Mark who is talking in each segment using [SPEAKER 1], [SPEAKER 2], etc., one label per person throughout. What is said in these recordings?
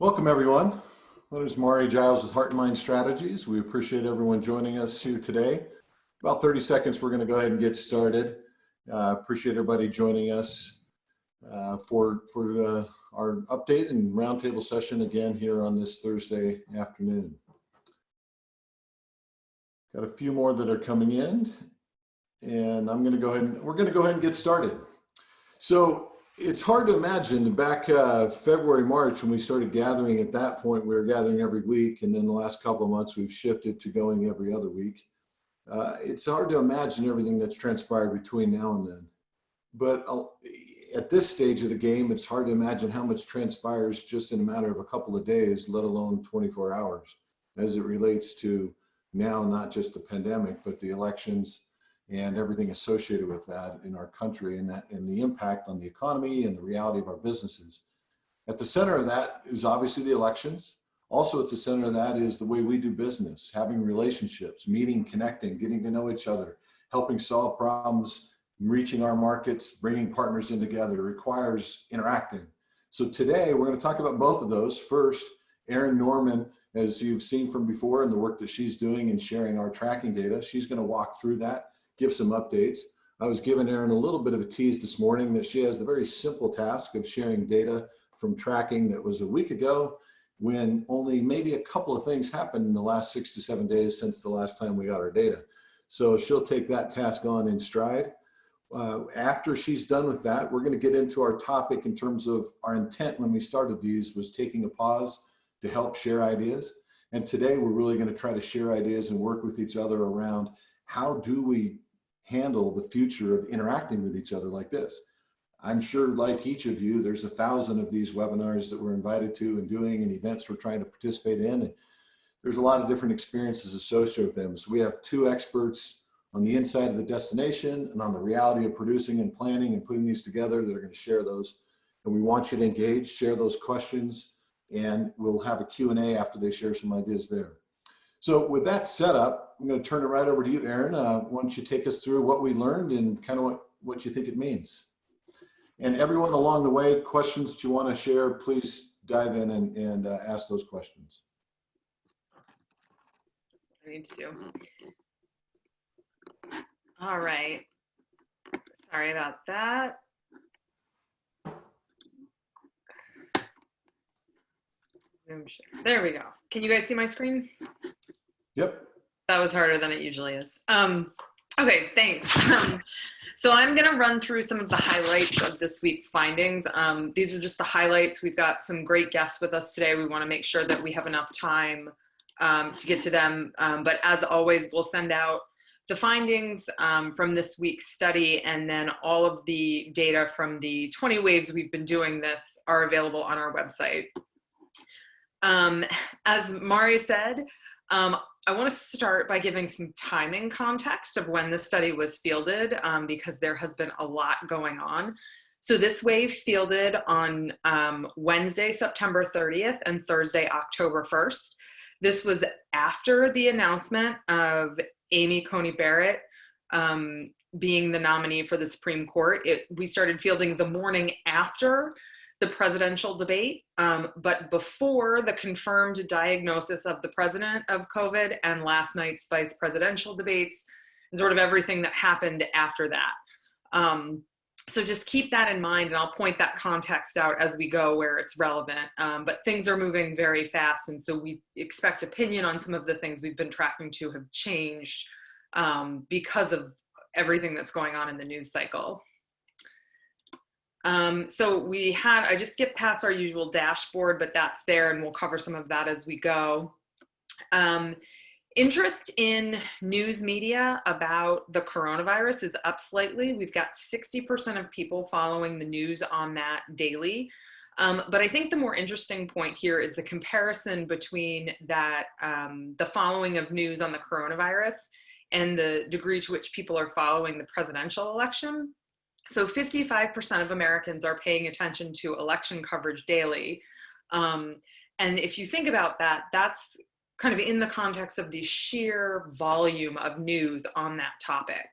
[SPEAKER 1] Welcome, everyone. My name is Mari Giles with Heart+Mind Strategies. We appreciate everyone joining us here today. About 30 seconds, we're going to go ahead and get started. Appreciate everybody joining us for our update and roundtable session again here on this Thursday afternoon. Got a few more that are coming in, and we're going to go ahead and get started. So it's hard to imagine back February, March, when we started gathering. At that point, we were gathering every week, and then the last couple of months we've shifted to going every other week. It's hard to imagine everything that's transpired between now and then. But at this stage of the game, it's hard to imagine how much transpires just in a matter of a couple of days, let alone 24 hours, as it relates to now not just the pandemic, but the elections and everything associated with that in our country, and the impact on the economy and the reality of our businesses. At the center of that is obviously the elections. Also at the center of that is the way we do business, having relationships, meeting, connecting, getting to know each other, helping solve problems, reaching our markets, bringing partners in together. It requires interacting. So today we're going to talk about both of those. First, Erin Norman, as you've seen from before, and the work that she's doing in sharing our tracking data, she's going to walk through that, give some updates. I was giving Erin a little bit of a tease this morning that she has the very simple task of sharing data from tracking that was a week ago, when only maybe a couple of things happened in the last 6 to 7 days since the last time we got our data. So she'll take that task on in stride. After she's done with that, we're going to get into our topic in terms of our intent when we started these was taking a pause to help share ideas. And today we're really going to try to share ideas and work with each other around how do we handle the future of interacting with each other like this. I'm sure, like each of you, there's 1,000 of these webinars that we're invited to and doing, and events we're trying to participate in. And there's a lot of different experiences associated with them. So we have two experts on the inside of the destination and on the reality of producing and planning and putting these together that are going to share those. And we want you to engage, share those questions, and we'll have a Q&A after they share some ideas there. So with that set up, I'm going to turn it right over to you, Erin. Why don't you take us through what we learned and kind of what you think it means. And everyone along the way, questions that you want to share, please dive in and ask those questions.
[SPEAKER 2] I need to do. All right. Sorry about that. There we go. Can you guys see my screen?
[SPEAKER 1] Yep.
[SPEAKER 2] That was harder than it usually is. Okay, thanks. So I'm going to run through some of the highlights of this week's findings. These are just the highlights. We've got some great guests with us today. We want to make sure that we have enough time to get to them. But as always, we'll send out the findings from this week's study, and then all of the data from the 20 waves we've been doing this are available on our website. As Mari said, I want to start by giving some timing context of when this study was fielded, because there has been a lot going on. So this wave fielded on Wednesday, September 30th and Thursday, October 1st. This was after the announcement of Amy Coney Barrett being the nominee for the Supreme Court. We started fielding the morning after the presidential debate, but before the confirmed diagnosis of the president of COVID and last night's vice presidential debates and sort of everything that happened after that. So just keep that in mind, and I'll point that context out as we go where it's relevant. But things are moving very fast, and so we expect opinion on some of the things we've been tracking to have changed because of everything that's going on in the news cycle. So I just skipped past our usual dashboard, but that's there, and we'll cover some of that as we go. Interest in news media about the coronavirus is up slightly. We've got 60% of people following the news on that daily. But I think the more interesting point here is the comparison between that, the following of news on the coronavirus and the degree to which people are following the presidential election. So 55% of Americans are paying attention to election coverage daily. And if you think about that, that's kind of in the context of the sheer volume of news on that topic.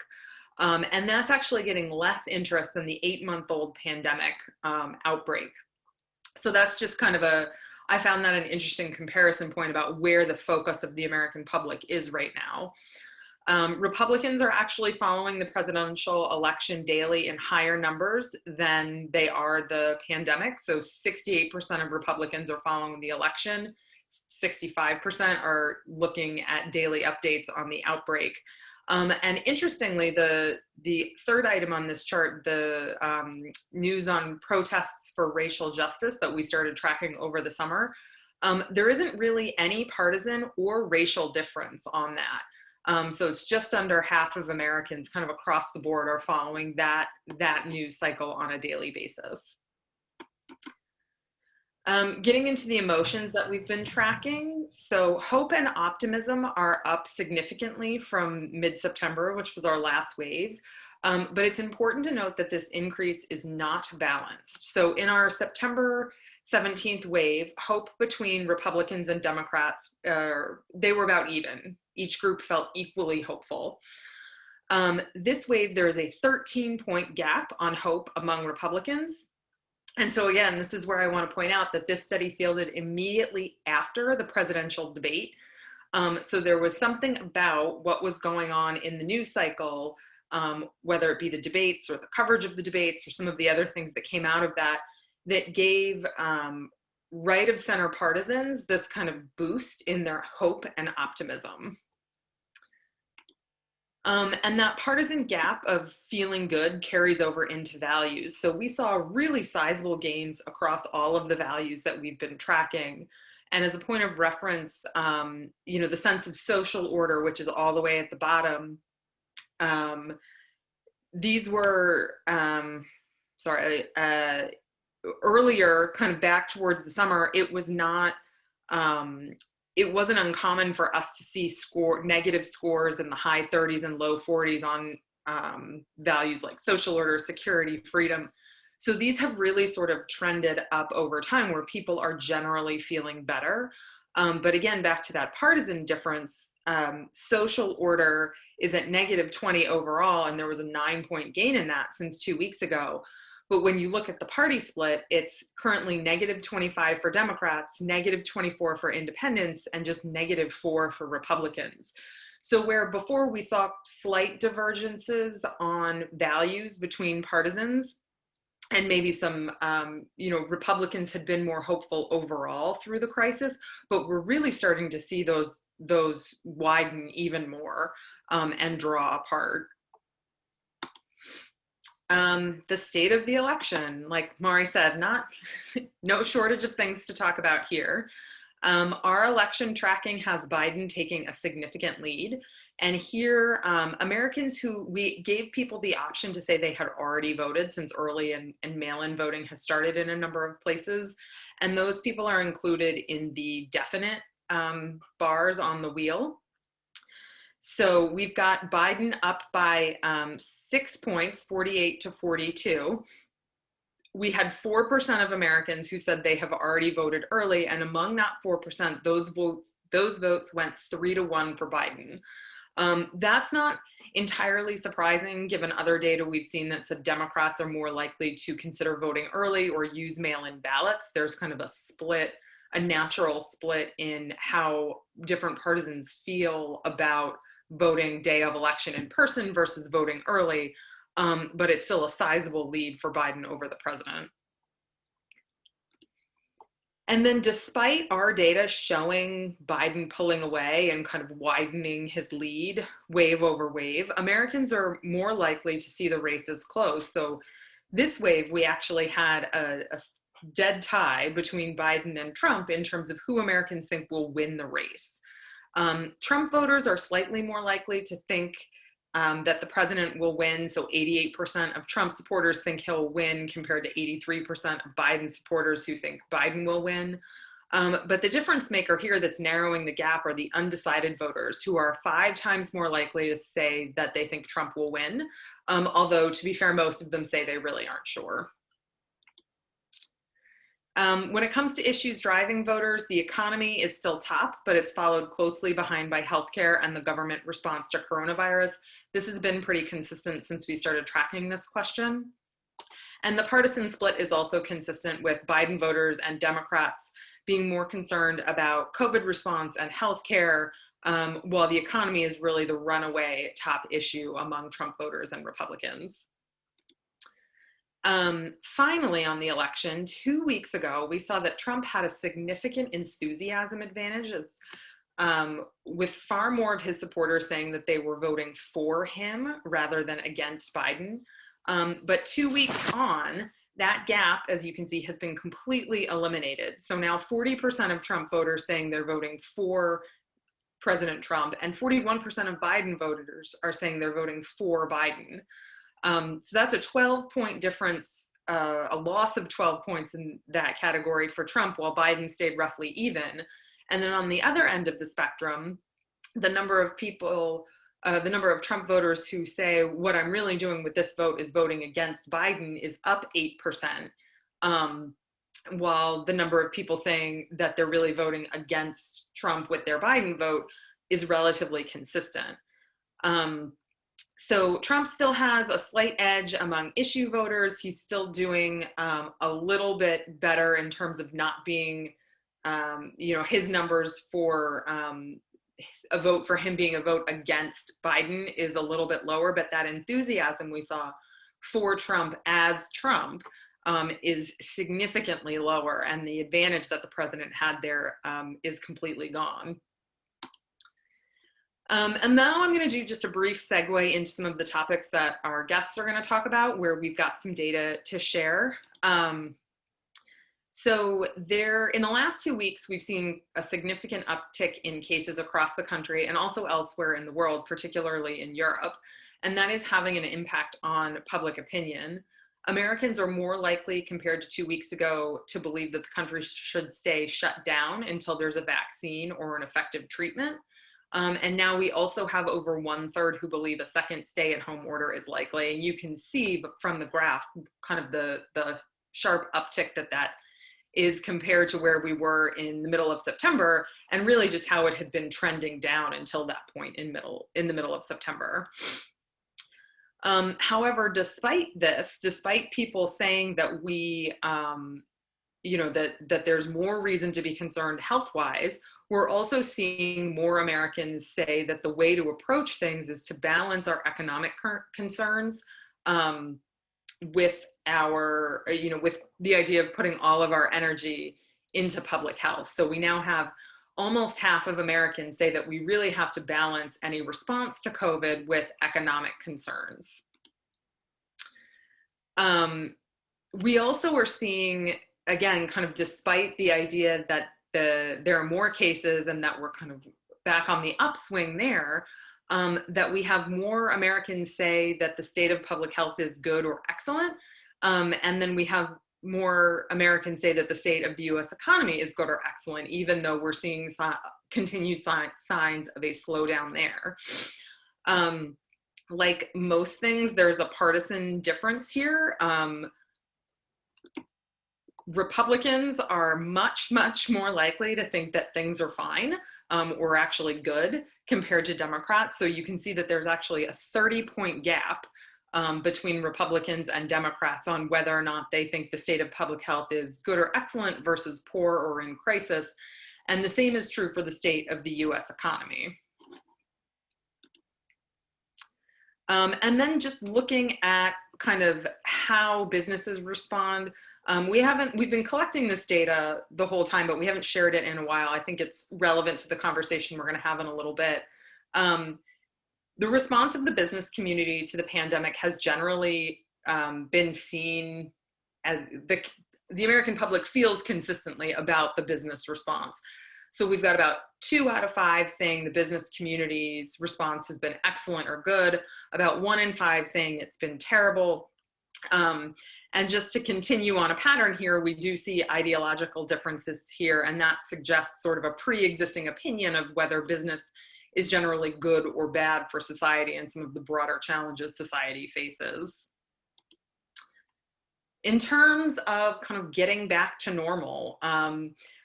[SPEAKER 2] And that's actually getting less interest than the 8-month-old pandemic outbreak. So that's just kind of a I found that an interesting comparison point about where the focus of the American public is right now. Republicans are actually following the presidential election daily in higher numbers than they are the pandemic. So 68% of Republicans are following the election. 65% are looking at daily updates on the outbreak. And interestingly, the third item on this chart, the news on protests for racial justice that we started tracking over the summer, there isn't really any partisan or racial difference on that. So it's just under half of Americans kind of across the board are following that news cycle on a daily basis. Getting into the emotions that we've been tracking. So hope and optimism are up significantly from mid-September, which was our last wave. But it's important to note that this increase is not balanced. So in our September 17th wave, hope between Republicans and Democrats, they were about even. Each group felt equally hopeful. This wave, there is a 13-point gap on hope among Republicans. And so again, this is where I want to point out that this study fielded immediately after the presidential debate. So there was something about what was going on in the news cycle, whether it be the debates or the coverage of the debates or some of the other things that came out of that, that gave right of center partisans this kind of boost in their hope and optimism. And that partisan gap of feeling good carries over into values. So we saw really sizable gains across all of the values that we've been tracking. And as a point of reference, the sense of social order, which is all the way at the bottom, these were, earlier, kind of back towards the summer, it was not, it wasn't uncommon for us to see negative scores in the high 30s and low 40s on values like social order, security, freedom. So these have really sort of trended up over time where people are generally feeling better. But again, back to that partisan difference, social order is at -20 overall, and there was a 9-point gain in that since 2 weeks ago. But when you look at the party split, it's currently -25 for Democrats, -24 for independents, and just -4 for Republicans. So where before we saw slight divergences on values between partisans, and maybe some, Republicans had been more hopeful overall through the crisis, but we're really starting to see those widen even more and draw apart. The state of the election, like Mari said, no shortage of things to talk about here. Our election tracking has Biden taking a significant lead. And here, Americans we gave people the option to say they had already voted since early and mail-in voting has started in a number of places. And those people are included in the definite bars on the wheel. So we've got Biden up by 6 points, 48 to 42. We had 4% of Americans who said they have already voted early, and among that 4%, those votes went 3-1 for Biden. That's not entirely surprising given other data we've seen that said Democrats are more likely to consider voting early or use mail-in ballots. There's kind of a natural split in how different partisans feel about voting day of election in person versus voting early, but it's still a sizable lead for Biden over the president. And then despite our data showing Biden pulling away and kind of widening his lead wave over wave, Americans are more likely to see the races close. So this wave, we actually had a dead tie between Biden and Trump in terms of who Americans think will win the race. Trump voters are slightly more likely to think that the president will win. So 88% of Trump supporters think he'll win compared to 83% of Biden supporters who think Biden will win. But the difference maker here that's narrowing the gap are the undecided voters, who are 5 times more likely to say that they think Trump will win. Although, to be fair, most of them say they really aren't sure. When it comes to issues driving voters, the economy is still top, but it's followed closely behind by healthcare and the government response to coronavirus. This has been pretty consistent since we started tracking this question. And the partisan split is also consistent with Biden voters and Democrats being more concerned about COVID response and healthcare, while the economy is really the runaway top issue among Trump voters and Republicans. Finally, on the election, 2 weeks ago, we saw that Trump had a significant enthusiasm advantage, with far more of his supporters saying that they were voting for him rather than against Biden. But 2 weeks on, that gap, as you can see, has been completely eliminated. So now 40% of Trump voters saying they're voting for President Trump, and 41% of Biden voters are saying they're voting for Biden. So that's a 12-point difference, a loss of 12 points in that category for Trump, while Biden stayed roughly even. And then on the other end of the spectrum, the number of people, the number of Trump voters who say, what I'm really doing with this vote is voting against Biden, is up 8%, while the number of people saying that they're really voting against Trump with their Biden vote is relatively consistent. So Trump still has a slight edge among issue voters. He's still doing a little bit better in terms of not being, his numbers for a vote for him being a vote against Biden is a little bit lower, but that enthusiasm we saw for Trump as Trump is significantly lower, and the advantage that the president had there is completely gone. And now I'm going to do just a brief segue into some of the topics that our guests are going to talk about, where we've got some data to share. So in the last 2 weeks, we've seen a significant uptick in cases across the country and also elsewhere in the world, particularly in Europe. And that is having an impact on public opinion. Americans are more likely, compared to 2 weeks ago, to believe that the country should stay shut down until there's a vaccine or an effective treatment. And now we also have over 1/3 who believe a second stay-at-home order is likely. And you can see from the graph kind of the sharp uptick that is compared to where we were in the middle of September, and really just how it had been trending down until that point in the middle of September. However, despite this, despite people saying that we, that there's more reason to be concerned health-wise, we're also seeing more Americans say that the way to approach things is to balance our economic concerns with with the idea of putting all of our energy into public health. So we now have almost half of Americans say that we really have to balance any response to COVID with economic concerns. We also are seeing, again, kind of despite the idea that there are more cases and that we're kind of back on the upswing there, that we have more Americans say that the state of public health is good or excellent. And then we have more Americans say that the state of the US economy is good or excellent, even though we're seeing continued signs of a slowdown there. Like most things, there's a partisan difference here. Republicans are much, much more likely to think that things are fine or actually good compared to Democrats. So you can see that there's actually a 30-point gap between Republicans and Democrats on whether or not they think the state of public health is good or excellent versus poor or in crisis. And the same is true for the state of the US economy. And then just looking at kind of how businesses respond. We've been collecting this data the whole time, but we haven't shared it in a while. I think it's relevant to the conversation we're going to have in a little bit. The response of the business community to the pandemic has generally been seen as the American public feels consistently about the business response. So we've got about 2 out of 5 saying the business community's response has been excellent or good, about 1 in 5 saying it's been terrible. And just to continue on a pattern here, we do see ideological differences here, and that suggests sort of a pre-existing opinion of whether business is generally good or bad for society and some of the broader challenges society faces. In terms of kind of getting back to normal,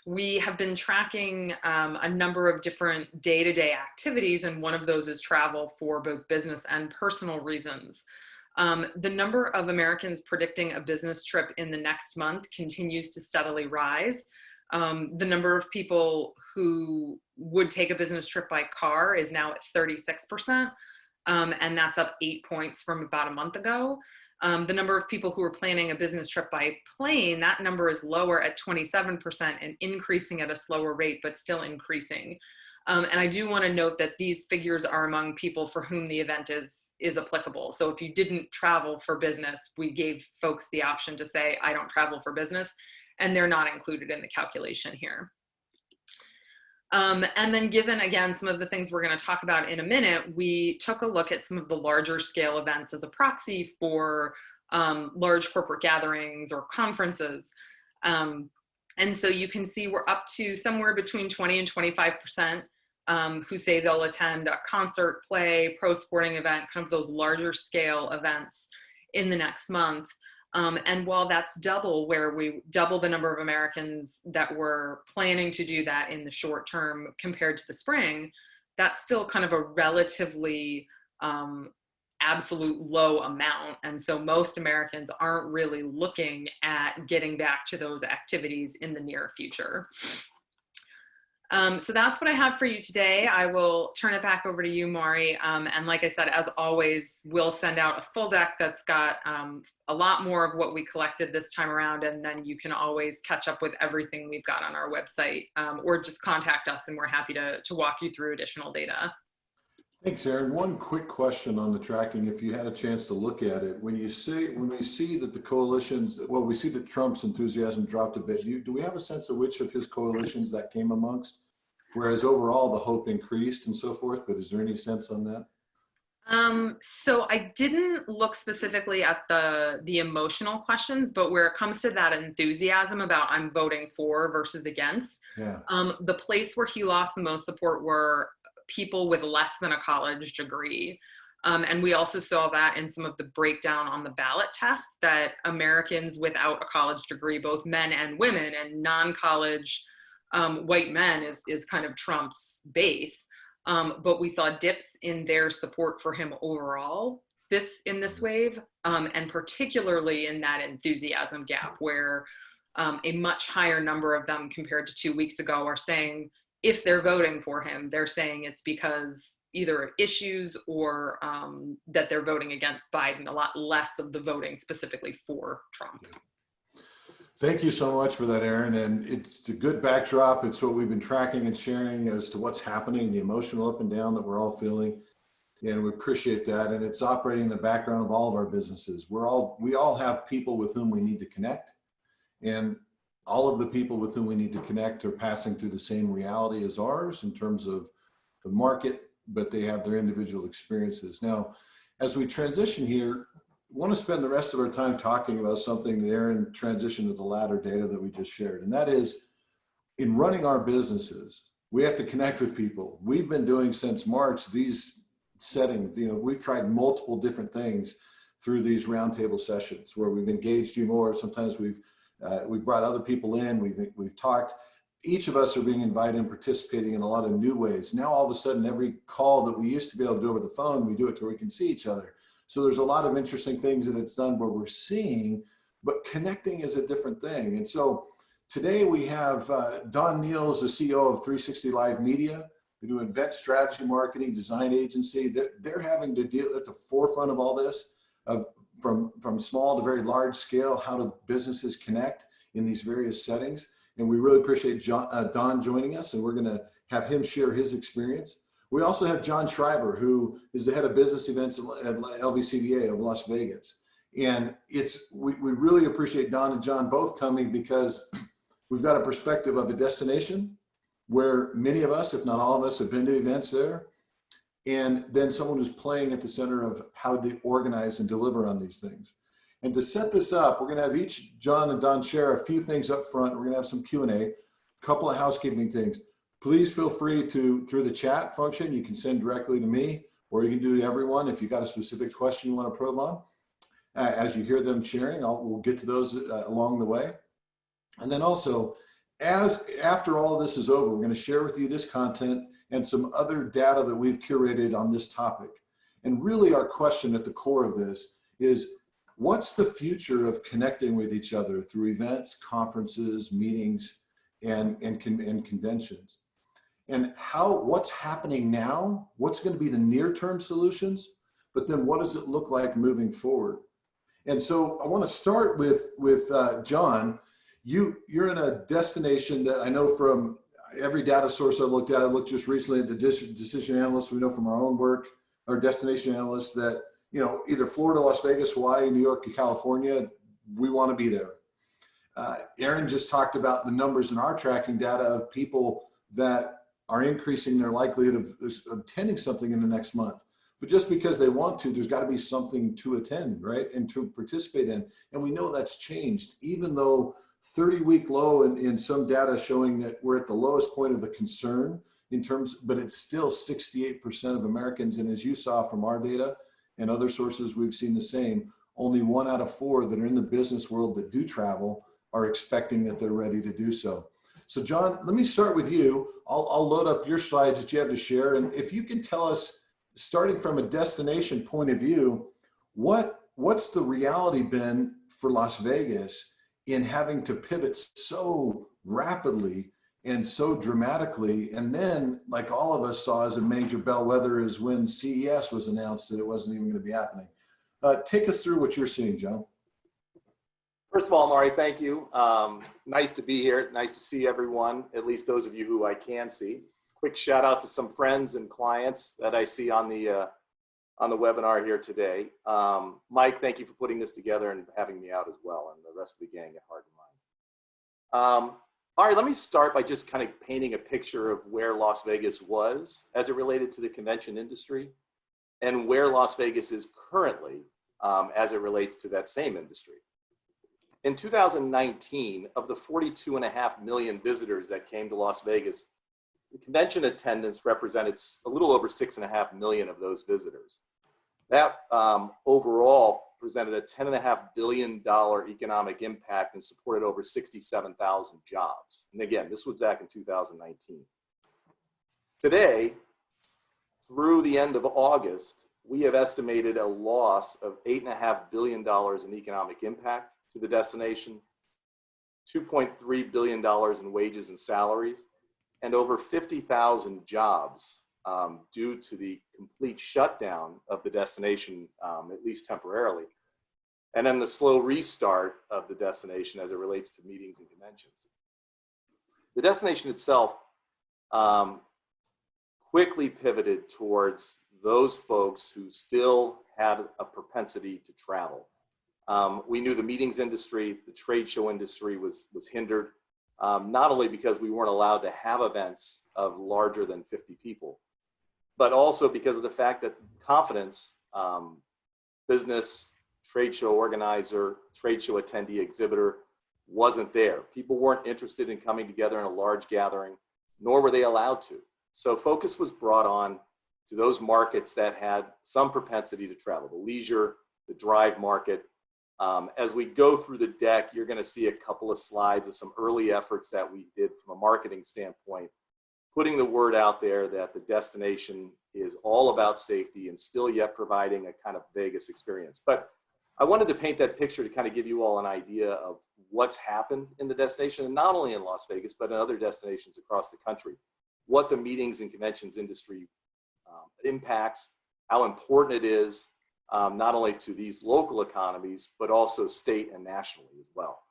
[SPEAKER 2] we have been tracking a number of different day-to-day activities, and one of those is travel for both business and personal reasons. The number of Americans predicting a business trip in the next month continues to steadily rise. The number of people who would take a business trip by car is now at 36%, and that's up 8 points from about a month ago. The number of people who are planning a business trip by plane, that number is lower at 27% and increasing at a slower rate, but still increasing. And I do want to note that these figures are among people for whom the event is applicable. So if you didn't travel for business, we gave folks the option to say, I don't travel for business, and they're not included in the calculation here. And then given, again, some of the things we're going to talk about in a minute, we took a look at some of the larger scale events as a proxy for large corporate gatherings or conferences. And so you can see we're up to somewhere between 20 and 25% who say they'll attend a concert, play, pro sporting event, kind of those larger scale events in the next month. And while that's double the number of Americans that were planning to do that in the short term compared to the spring, that's still kind of a relatively absolute low amount. And so most Americans aren't really looking at getting back to those activities in the near future. So that's what I have for you today. I will turn it back over to you, Maury. And like I said, as always, we'll send out a full deck that's got a lot more of what we collected this time around. And then you can always catch up with everything we've got on our website, or just contact us and we're happy to walk you through additional data.
[SPEAKER 1] Thanks, Erin. One quick question on the tracking, if you had a chance to look at it. When we see that the coalitions, well, we see that Trump's enthusiasm dropped a bit. Do we have a sense of which of his coalitions that came amongst? Whereas overall the hope increased and so forth, but is there any sense on that?
[SPEAKER 2] So I didn't look specifically at the emotional questions, but where it comes to that enthusiasm about I'm voting for versus against,
[SPEAKER 1] yeah.
[SPEAKER 2] The place where he lost the most support were people with less than a college degree. And we also saw that in some of the breakdown on the ballot tests that Americans without a college degree, both men and women, and non-college white men is kind of Trump's base. But we saw dips in their support for him overall in this wave, and particularly in that enthusiasm gap where a much higher number of them compared to 2 weeks ago are saying if they're voting for him, they're saying it's because either issues or that they're voting against Biden, a lot less of the voting specifically for Trump.
[SPEAKER 1] Thank you so much for that, Erin. And it's a good backdrop. It's what we've been tracking and sharing as to what's happening, the emotional up and down that we're all feeling. And we appreciate that. And it's operating in the background of all of our businesses. We all have people with whom we need to connect. And all of the people with whom we need to connect are passing through the same reality as ours in terms of the market, but they have their individual experiences. Now, as we transition here, I want to spend the rest of our time talking about something that Erin transitioned to the latter data that we just shared. And that is, in running our businesses, we have to connect with people. We've been doing since March these settings, we've tried multiple different things through these roundtable sessions where we've engaged you more. Sometimes we've brought other people in, we've talked. Each of us are being invited and participating in a lot of new ways. Now, all of a sudden, every call that we used to be able to do over the phone, we do it to where we can see each other. So there's a lot of interesting things that it's done where we're seeing, but connecting is a different thing. And so today we have Don Neal is the CEO of 360 Live Media. They do event strategy, marketing, design agency. They're having to deal at the forefront of all this, from small to very large scale, how do businesses connect in these various settings. And we really appreciate Don joining us, and we're going to have him share his experience. We also have John Schreiber, who is the head of business events at LVCVA of Las Vegas. And we really appreciate Don and John both coming because we've got a perspective of a destination where many of us, if not all of us, have been to events there. And then someone who's playing at the center of how to organize and deliver on these things. And to set this up, we're going to have each John and Don share a few things up front. We're going to have some Q&A, a couple of housekeeping things. Please feel free to, through the chat function, you can send directly to me, or you can do to everyone if you've got a specific question you want to probe on. As you hear them sharing, we'll get to those along the way. And then also, after all of this is over, we're going to share with you this content and some other data that we've curated on this topic. And really our question at the core of this is, what's the future of connecting with each other through events, conferences, meetings, and conventions. And what's happening now, what's going to be the near-term solutions, but then what does it look like moving forward? And so I want to start with John. You're in a destination that I know from every data source I've looked at. I looked just recently at the decision analysts. We know from our own work, our destination analysts, that either Florida, Las Vegas, Hawaii, New York, or California, we want to be there. Aaron just talked about the numbers in our tracking data of people that are increasing their likelihood of attending something in the next month. But just because they want to, there's got to be something to attend, right? And to participate in. And we know that's changed, even though 30-week low in some data showing that we're at the lowest point of the concern but it's still 68% of Americans. And as you saw from our data and other sources, we've seen the same. Only 1 out of 4 that are in the business world that do travel are expecting that they're ready to do so. So John, let me start with you. I'll load up your slides that you have to share. And if you can tell us, starting from a destination point of view, what's the reality been for Las Vegas in having to pivot so rapidly and so dramatically? And then, like all of us saw as a major bellwether, is when CES was announced that it wasn't even going to be happening. Take us through what you're seeing, John.
[SPEAKER 3] First of all, Maury, thank you. Nice to be here. Nice to see everyone, at least those of you who I can see. Quick shout out to some friends and clients that I see on the webinar here today. Mike, thank you for putting this together and having me out as well, and the rest of the gang at Heart+Mind. All right, let me start by just kind of painting a picture of where Las Vegas was as it related to the convention industry and where Las Vegas is currently as it relates to that same industry. In 2019, of the 42.5 million visitors that came to Las Vegas, the convention attendance represented a little over 6.5 million of those visitors. That overall presented a $10.5 billion economic impact and supported over 67,000 jobs. And again, this was back in 2019. Today, through the end of August, we have estimated a loss of $8.5 billion in economic impact to the destination, $2.3 billion in wages and salaries, and over 50,000 jobs due to the complete shutdown of the destination, at least temporarily, and then the slow restart of the destination as it relates to meetings and conventions. The destination itself quickly pivoted towards those folks who still had a propensity to travel. We knew the meetings industry, the trade show industry was hindered, not only because we weren't allowed to have events of larger than 50 people, but also because of the fact that confidence, business, trade show organizer, trade show attendee, exhibitor, wasn't there. People weren't interested in coming together in a large gathering, nor were they allowed to. So focus was brought on to those markets that had some propensity to travel, the leisure, the drive market. As we go through the deck, you're going to see a couple of slides of some early efforts that we did from a marketing standpoint, putting the word out there that the destination is all about safety and still yet providing a kind of Vegas experience. But I wanted to paint that picture to kind of give you all an idea of what's happened in the destination, and not only in Las Vegas, but in other destinations across the country, what the meetings and conventions industry impacts, how important it is, not only to these local economies, but also state and nationally as well.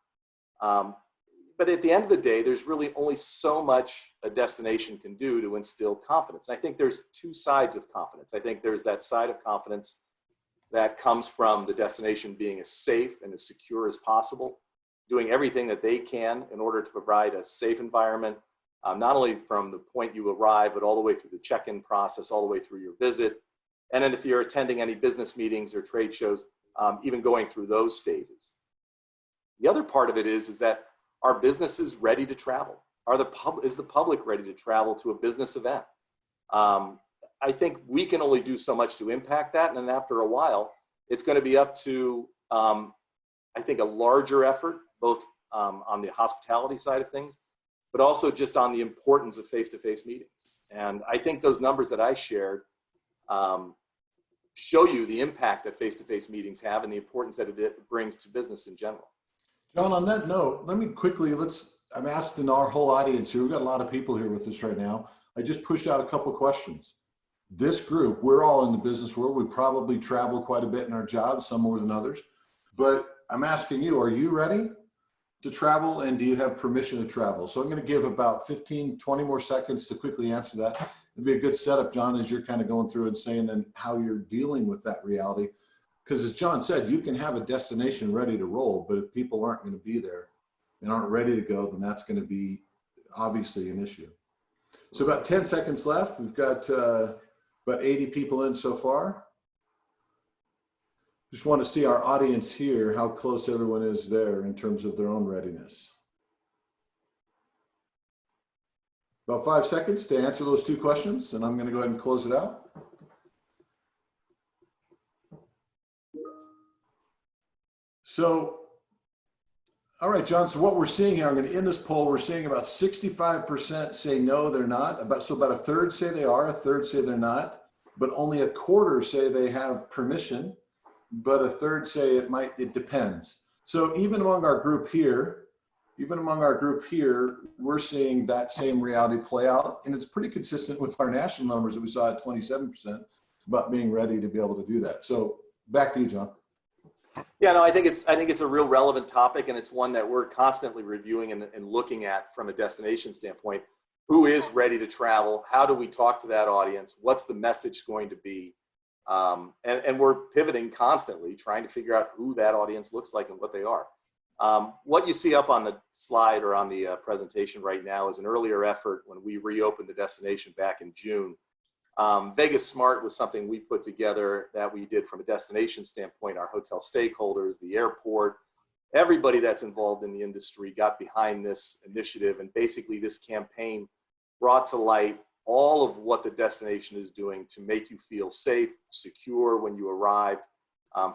[SPEAKER 3] But at the end of the day, there's really only so much a destination can do to instill confidence. And I think there's two sides of confidence. I think there's that side of confidence that comes from the destination being as safe and as secure as possible, doing everything that they can in order to provide a safe environment, not only from the point you arrive, but all the way through the check-in process, all the way through your visit. And then if you're attending any business meetings or trade shows, even going through those stages. The other part of it is that are businesses ready to travel? Is the public ready to travel to a business event? I think we can only do so much to impact that. And then after a while, it's going to be up to, I think, a larger effort, both on the hospitality side of things, but also just on the importance of face-to-face meetings. And I think those numbers that I shared show you the impact that face-to-face meetings have and the importance that it brings to business in general.
[SPEAKER 1] John, on that note, let me quickly, I'm asking our whole audience here, we've got a lot of people here with us right now. I just pushed out a couple of questions. This group, we're all in the business world. We probably travel quite a bit in our jobs, some more than others. But I'm asking you, are you ready to travel, and do you have permission to travel? So I'm going to give about 15, 20 more seconds to quickly answer that. It'd be a good setup, John, as you're kind of going through and saying then how you're dealing with that reality. Because as John said, you can have a destination ready to roll, but if people aren't going to be there and aren't ready to go, then that's going to be obviously an issue. So about 10 seconds left. We've got about 80 people in so far. Just want to see our audience here, how close everyone is there in terms of their own readiness. About 5 seconds to answer those two questions, and I'm going to go ahead and close it out. So, all right, John, so what we're seeing here, I'm going to end this poll, we're seeing about 65% say no, they're not. So about a third say they are, a third say they're not, but only a quarter say they have permission, but a third say it depends. So even among our group here, we're seeing that same reality play out, and it's pretty consistent with our national numbers that we saw at 27% about being ready to be able to do that. So back to you, John.
[SPEAKER 3] Yeah, no, I think it's a real relevant topic, and it's one that we're constantly reviewing and looking at from a destination standpoint. Who is ready to travel? How do we talk to that audience? What's the message going to be? And we're pivoting constantly, trying to figure out who that audience looks like and what they are. What you see up on the slide or on the presentation right now is an earlier effort when we reopened the destination back in June. Vegas Smart was something we put together that we did from a destination standpoint. Our hotel stakeholders, the airport, everybody that's involved in the industry got behind this initiative, and basically this campaign brought to light all of what the destination is doing to make you feel safe, secure when you arrive,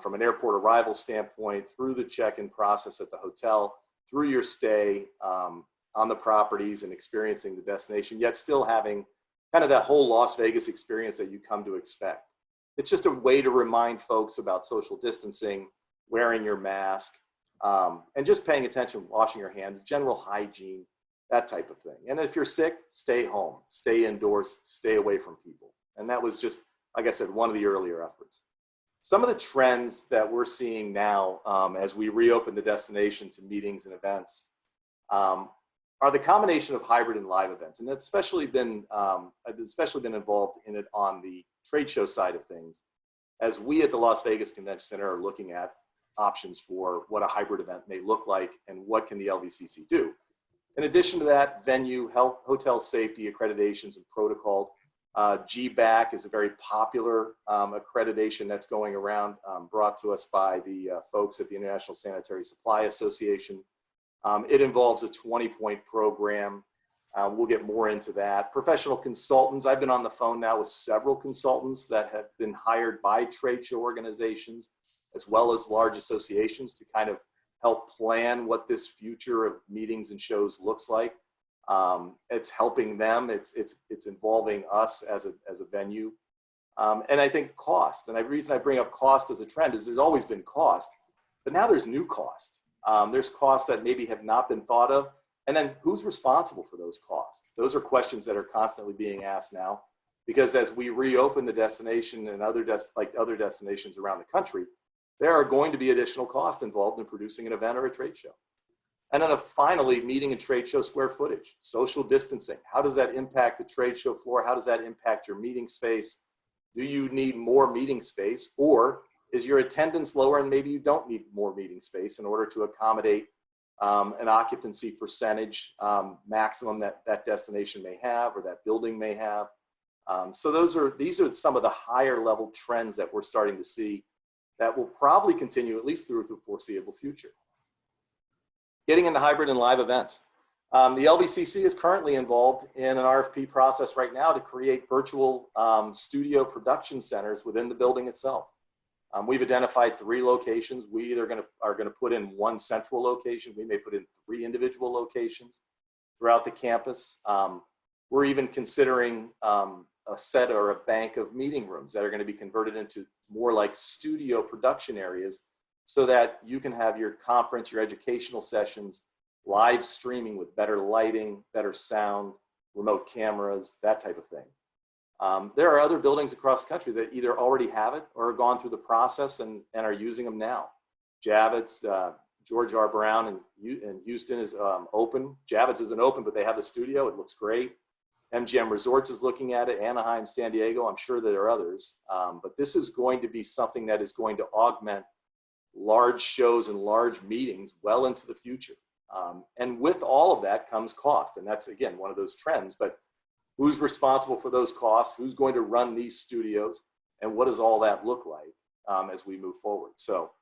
[SPEAKER 3] from an airport arrival standpoint, through the check-in process at the hotel, through your stay on the properties and experiencing the destination, yet still having kind of that whole Las Vegas experience that you come to expect. It's just a way to remind folks about social distancing, wearing your mask, and just paying attention, washing your hands, general hygiene, that type of thing. And if you're sick, stay home, stay indoors, stay away from people. And that was just, like I said, one of the earlier efforts. Some of the trends that we're seeing now as we reopen the destination to meetings and events are the combination of hybrid and live events. And I've especially been involved in it on the trade show side of things, as we at the Las Vegas Convention Center are looking at options for what a hybrid event may look like and what can the LVCC do. In addition to that, venue, health, hotel safety, accreditations, and protocols. GBAC is a very popular accreditation that's going around, brought to us by the folks at the International Sanitary Supply Association. It involves a 20-point program. We'll get more into that. Professional consultants. I've been on the phone now with several consultants that have been hired by trade show organizations as well as large associations to kind of help plan what this future of meetings and shows looks like. It's helping them. It's involving us as a venue. And I think cost. And the reason I bring up cost as a trend is there's always been cost, but now there's new cost. There's costs that maybe have not been thought of. And then who's responsible for those costs? Those are questions that are constantly being asked now, because as we reopen the destination and other destinations around the country, there are going to be additional costs involved in producing an event or a trade show. And then finally, meeting and trade show square footage, social distancing. How does that impact the trade show floor? How does that impact your meeting space? Do you need more meeting space, or is your attendance lower and maybe you don't need more meeting space in order to accommodate an occupancy percentage maximum that destination may have or that building may have? So these are some of the higher level trends that we're starting to see that will probably continue at least through the foreseeable future. Getting into hybrid and live events. The LVCC is currently involved in an RFP process right now to create virtual studio production centers within the building itself. We've identified 3 locations. We either are going to put in one central location. We may put in 3 individual locations throughout the campus. We're even considering a set or a bank of meeting rooms that are going to be converted into more like studio production areas, so that you can have your conference, your educational sessions live streaming with better lighting, better sound, remote cameras, that type of thing. There are other buildings across the country that either already have it or have gone through the process and are using them now. Javits, George R. Brown in Houston is open. Javits isn't open, but they have the studio. It looks great. MGM Resorts is looking at it. Anaheim, San Diego, I'm sure there are others. But this is going to be something that is going to augment large shows and large meetings well into the future. And with all of that comes cost. And that's, again, one of those trends. But who's responsible for those costs? Who's going to run these studios? And what does all that look like as we move forward? So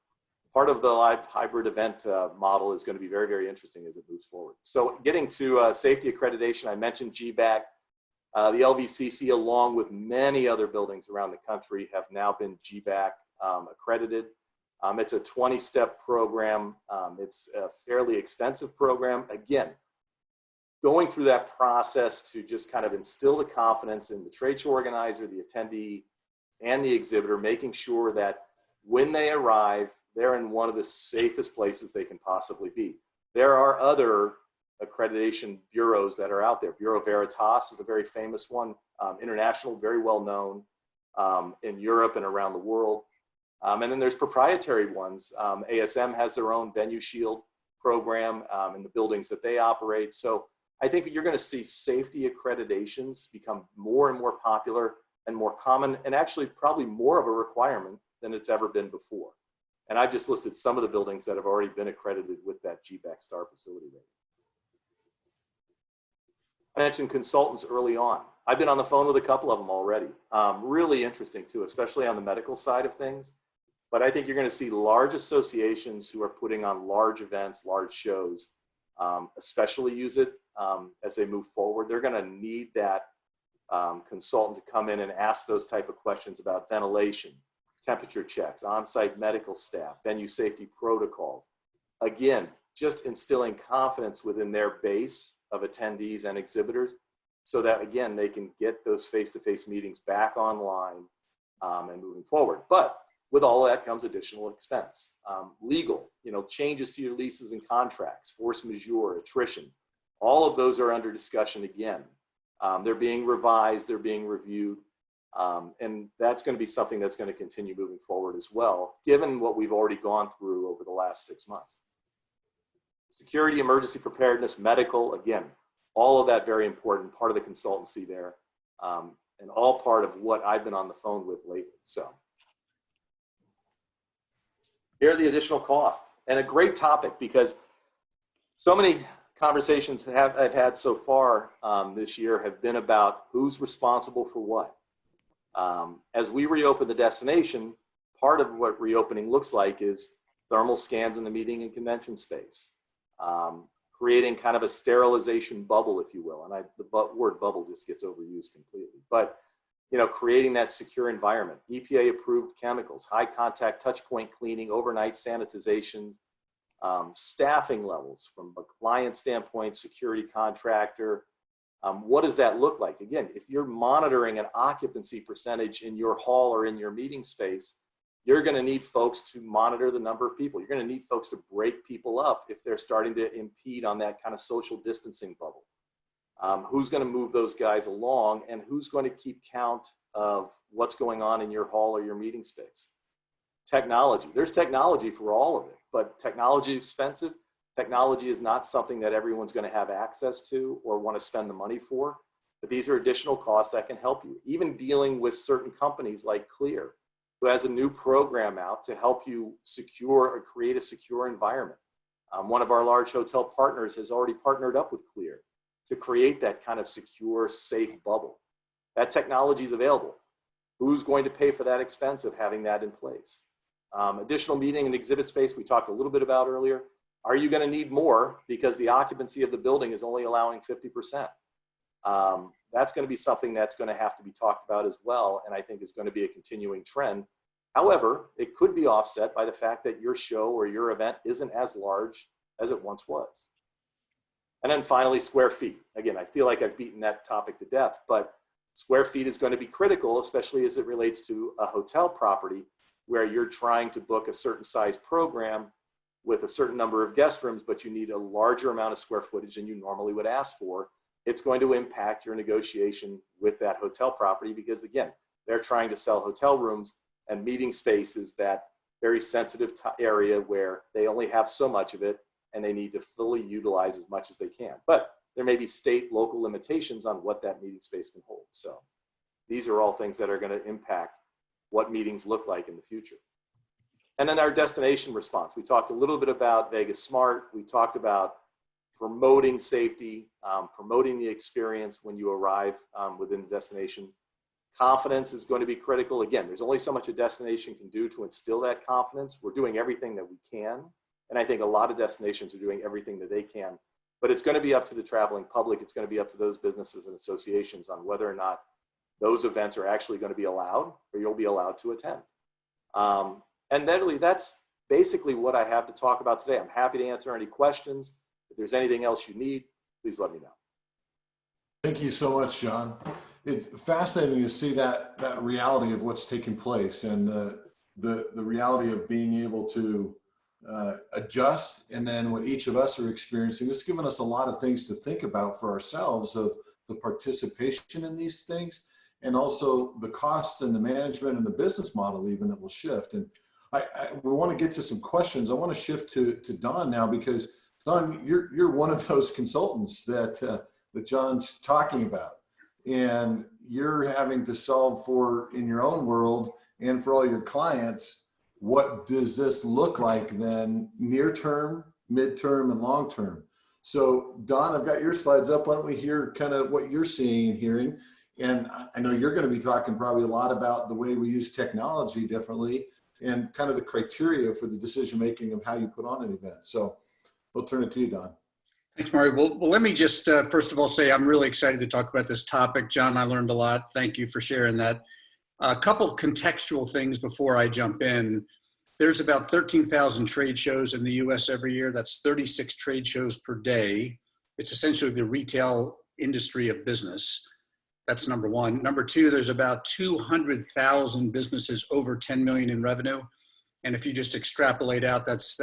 [SPEAKER 3] part of the live hybrid event model is going to be very, very interesting as it moves forward. So getting to safety accreditation, I mentioned GBAC. The LVCC, along with many other buildings around the country, have now been GBAC accredited. It's a 20-step program. It's a fairly extensive program. Again, going through that process to just kind of instill the confidence in the trade show organizer, the attendee, and the exhibitor, making sure that when they arrive, they're in one of the safest places they can possibly be. There are other accreditation bureaus that are out there. Bureau Veritas is a very famous one, international, very well known in Europe and around the world. And then there's proprietary ones. ASM has their own Venue Shield program in the buildings that they operate. So I think you're going to see safety accreditations become more and more popular and more common, and actually probably more of a requirement than it's ever been before. And I've just listed some of the buildings that have already been accredited with that GBAC star facility rating. I mentioned consultants early on. I've been on the phone with a couple of them already. Really interesting too, especially on the medical side of things. But I think you're going to see large associations who are putting on large events, large shows, especially use it as they move forward. They're going to need that consultant to come in and ask those type of questions about ventilation, temperature checks, on-site medical staff, venue safety protocols. Again, just instilling confidence within their base of attendees and exhibitors so that, again, they can get those face-to-face meetings back online and moving forward. But with all of that comes additional expense. Legal, changes to your leases and contracts, force majeure, attrition, all of those are under discussion again. They're being revised, they're being reviewed. And that's going to be something that's going to continue moving forward as well, given what we've already gone through over the last 6 months. Security, emergency preparedness, medical, again, all of that very important, part of the consultancy there, and all part of what I've been on the phone with lately. So here are the additional costs, and a great topic because so many conversations that I've had so far this year have been about who's responsible for what. As we reopen the destination, part of what reopening looks like is thermal scans in the meeting and convention space, creating kind of a sterilization bubble, if you will. And the word bubble just gets overused completely. But, creating that secure environment, EPA approved chemicals, high contact touch point cleaning, overnight sanitizations, staffing levels from a client standpoint, security contractor. What does that look like? Again, if you're monitoring an occupancy percentage in your hall or in your meeting space, you're going to need folks to monitor the number of people. You're going to need folks to break people up if they're starting to impede on that kind of social distancing bubble. Who's going to move those guys along, and who's going to keep count of what's going on in your hall or your meeting space? Technology. There's technology for all of it, but technology is expensive. Technology is not something that everyone's going to have access to or want to spend the money for, but these are additional costs that can help you. Even dealing with certain companies like Clear, who has a new program out to help you secure or create a secure environment. One of our large hotel partners has already partnered up with Clear to create that kind of secure, safe bubble. That technology is available. Who's going to pay for that expense of having that in place? Additional meeting and exhibit space we talked a little bit about earlier. Are you going to need more because the occupancy of the building is only allowing 50%? That's going to be something that's going to have to be talked about as well, and I think is going to be a continuing trend. However, it could be offset by the fact that your show or your event isn't as large as it once was. And then finally, square feet. Again, I feel like I've beaten that topic to death, but square feet is going to be critical, especially as it relates to a hotel property where you're trying to book a certain size program with a certain number of guest rooms, but you need a larger amount of square footage than you normally would ask for, it's going to impact your negotiation with that hotel property, because again, they're trying to sell hotel rooms and meeting spaces, that very sensitive area where they only have so much of it and they need to fully utilize as much as they can. But there may be state, local limitations on what that meeting space can hold. So these are all things that are going to impact what meetings look like in the future. And then our destination response. We talked a little bit about Vegas Smart. We talked about promoting safety, promoting the experience when you arrive within the destination. Confidence is going to be critical. Again, there's only so much a destination can do to instill that confidence. We're doing everything that we can. And I think a lot of destinations are doing everything that they can. But it's going to be up to the traveling public. It's going to be up to those businesses and associations on whether or not those events are actually going to be allowed or you'll be allowed to attend. And literally, that's basically what I have to talk about today. I'm happy to answer any questions. If there's anything else you need, please let me know.
[SPEAKER 1] Thank you so much, John. It's fascinating to see that reality of what's taking place, and the reality of being able to adjust, and then what each of us are experiencing. This has given us a lot of things to think about for ourselves, of the participation in these things, and also the costs and the management and the business model even that will shift. And we want to get to some questions. I want to shift to Don now, because Don, you're one of those consultants that John's talking about, and you're having to solve for, in your own world and for all your clients, what does this look like then, near term, midterm, and long term? So Don, I've got your slides up. Why don't we hear kind of what you're seeing and hearing? And I know you're going to be talking probably a lot about the way we use technology differently, and kind of the criteria for the decision-making of how you put on an event. So we'll turn it to you, Don.
[SPEAKER 4] Thanks, Mario. Well, let me just first of all say I'm really excited to talk about this topic. John, I learned a lot. Thank you for sharing that. A couple contextual things before I jump in. There's about 13,000 trade shows in the US every year. That's 36 trade shows per day. It's essentially the retail industry of business. That's number one. Number two, there's about 200,000 businesses over 10 million in revenue. And if you just extrapolate out, that's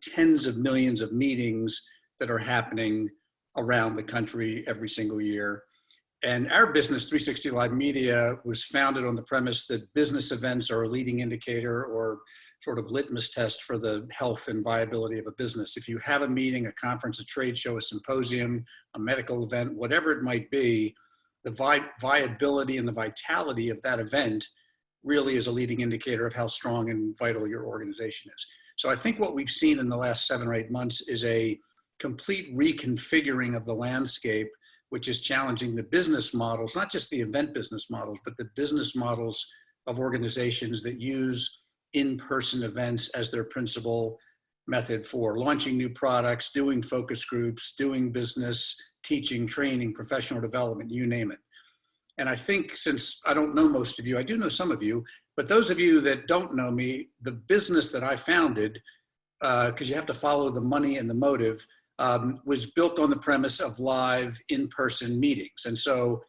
[SPEAKER 4] tens of millions of meetings that are happening around the country every single year. And our business, 360 Live Media, was founded on the premise that business events are a leading indicator or sort of litmus test for the health and viability of a business. If you have a meeting, a conference, a trade show, a symposium, a medical event, whatever it might be, the viability and the vitality of that event really is a leading indicator of how strong and vital your organization is. So I think what we've seen in the last 7 or 8 months is a complete reconfiguring of the landscape, which is challenging the business models, not just the event business models, but the business models of organizations that use in-person events as their principal method for launching new products, doing focus groups, doing business, teaching, training, professional development, you name it. And I think, since I don't know most of you, I do know some of you, but those of you that don't know me, the business that I founded, because you have to follow the money and the motive, was built on the premise of live in-person meetings. And so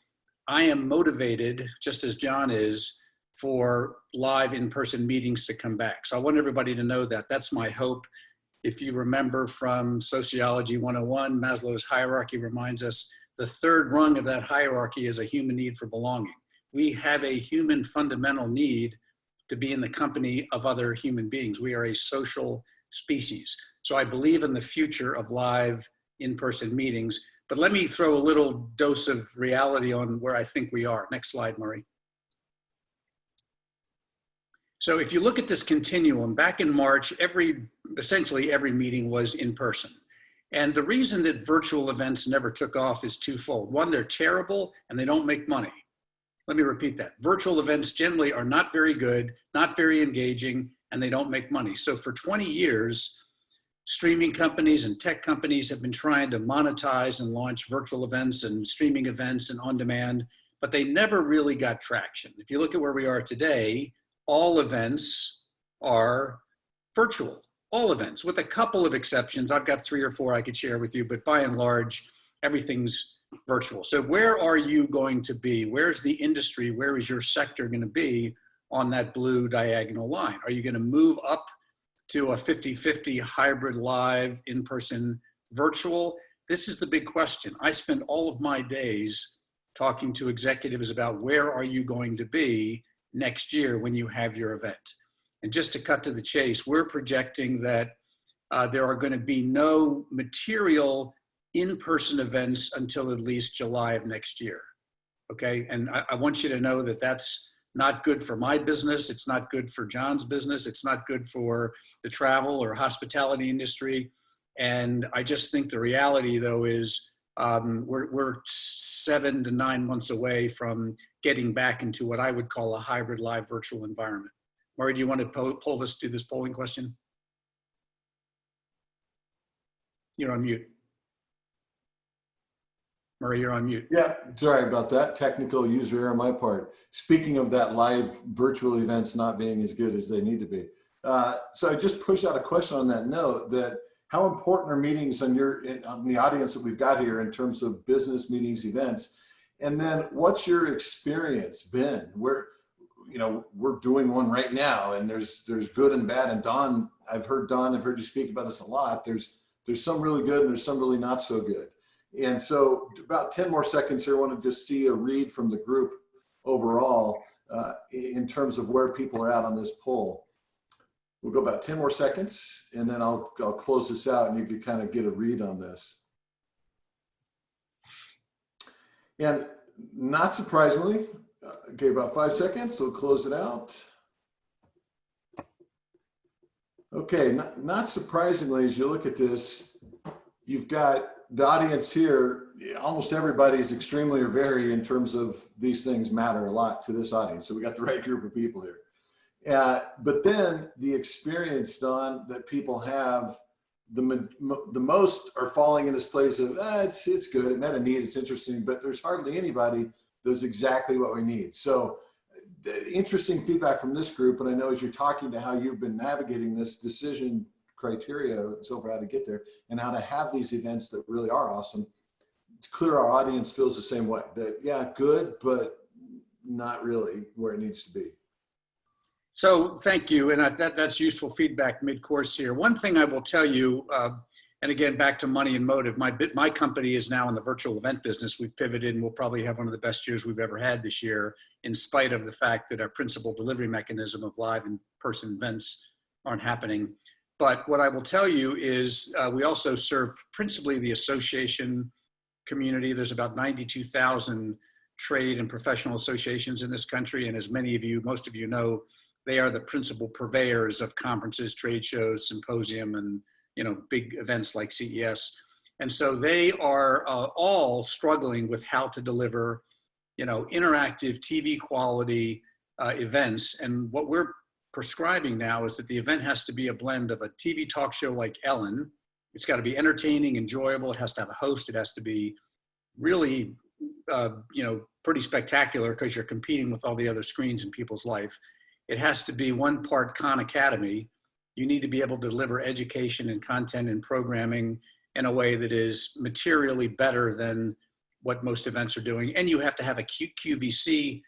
[SPEAKER 4] I am motivated, just as John is, for live in-person meetings to come back. So I want everybody to know that. That's my hope. If you remember from Sociology 101, Maslow's hierarchy reminds us the third rung of that hierarchy is a human need for belonging. We have a human fundamental need to be in the company of other human beings. We are a social species. So I believe in the future of live in-person meetings, but let me throw a little dose of reality on where I think we are. Next slide, Murray. So if you look at this continuum, back in March, essentially every meeting was in person. And the reason that virtual events never took off is twofold. One, they're terrible and they don't make money. Let me repeat that. Virtual events generally are not very good, not very engaging, and they don't make money. So for 20 years, streaming companies and tech companies have been trying to monetize and launch virtual events and streaming events and on demand, but they never really got traction. If you look at where we are today, all events are virtual, all events, with a couple of exceptions. I've got 3 or 4 I could share with you, but by and large, everything's virtual. So where are you going to be? Where's the industry? Where is your sector going to be on that blue diagonal line? Are you going to move up to a 50-50 hybrid live, in-person, virtual? This is the big question. I spend all of my days talking to executives about where are you going to be next year when you have your event. And just to cut to the chase, we're projecting that there are going to be no material in-person events until at least July of next year. Okay, and I want you to know that that's not good for my business. It's not good for John's business. It's not good for the travel or hospitality industry. And I just think the reality, though, is we're 7 to 9 months away from getting back into what I would call a hybrid live virtual environment. Murray, do you want to do this polling question? You're on mute. Murray, you're on mute.
[SPEAKER 1] Yeah, sorry about that. Technical user error on my part. Speaking of that, live virtual events not being as good as they need to be. So I just pushed out a question on that note, that how important are meetings on the audience that we've got here in terms of business meetings, events? And then what's your experience been? We're doing one right now, and there's good and bad. And Don, I've heard you speak about this a lot. There's some really good and there's some really not so good. And so about 10 more seconds here, I want to just see a read from the group overall in terms of where people are at on this poll. We'll go about 10 more seconds, and then I'll close this out and you can kind of get a read on this. And not surprisingly, okay, about 5 seconds, so we'll close it out. Okay, not surprisingly, as you look at this, you've got the audience here, almost everybody is extremely or very in terms of these things matter a lot to this audience. So we got the right group of people here. But then the experience, Don, that people have, the most are falling in this place of, it's good, it met a need, it's interesting, but there's hardly anybody that's exactly what we need. So interesting feedback from this group. And I know as you're talking to how you've been navigating this decision criteria and so forth, how to get there and how to have these events that really are awesome, it's clear our audience feels the same way, that yeah, good, but not really where it needs to be.
[SPEAKER 4] So thank you, and that's useful feedback mid-course here. One thing I will tell you, and again, back to money and motive, my company is now in the virtual event business. We've pivoted and we'll probably have one of the best years we've ever had this year, in spite of the fact that our principal delivery mechanism of live in-person events aren't happening. But what I will tell you is we also serve principally the association community. There's about 92,000 trade and professional associations in this country. And as many of you, most of you know, they are the principal purveyors of conferences, trade shows, symposium, and big events like CES. And so they are all struggling with how to deliver interactive TV quality events. And what we're prescribing now is that the event has to be a blend of a TV talk show like Ellen. It's got to be entertaining, enjoyable. It has to have a host. It has to be really, pretty spectacular because you're competing with all the other screens in people's life. It has to be one part Khan Academy. You need to be able to deliver education and content and programming in a way that is materially better than what most events are doing. And you have to have a QVC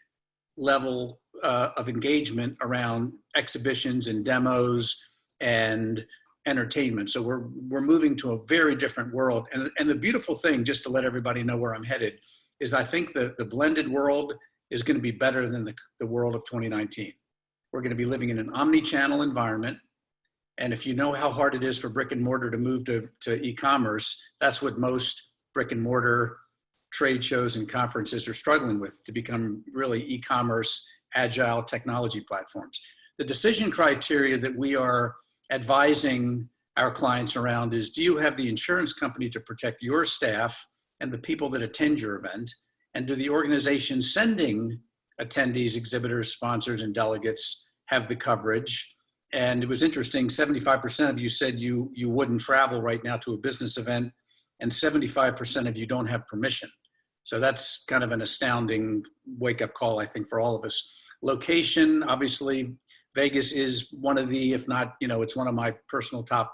[SPEAKER 4] level of engagement around exhibitions and demos and entertainment. So we're moving to a very different world. And the beautiful thing, just to let everybody know where I'm headed, is I think that the blended world is going to be better than the world of 2019. We're going to be living in an omni-channel environment. And if you know how hard it is for brick and mortar to move to e-commerce, that's what most brick and mortar trade shows and conferences are struggling with, to become really e-commerce agile technology platforms. The decision criteria that we are advising our clients around is, do you have the insurance company to protect your staff and the people that attend your event? And do the organizations sending attendees, exhibitors, sponsors, and delegates have the coverage? And it was interesting, 75% of you said you wouldn't travel right now to a business event, and 75% of you don't have permission. So that's kind of an astounding wake-up call, I think, for all of us. Location, obviously, Vegas is one of the, if not, it's one of my personal top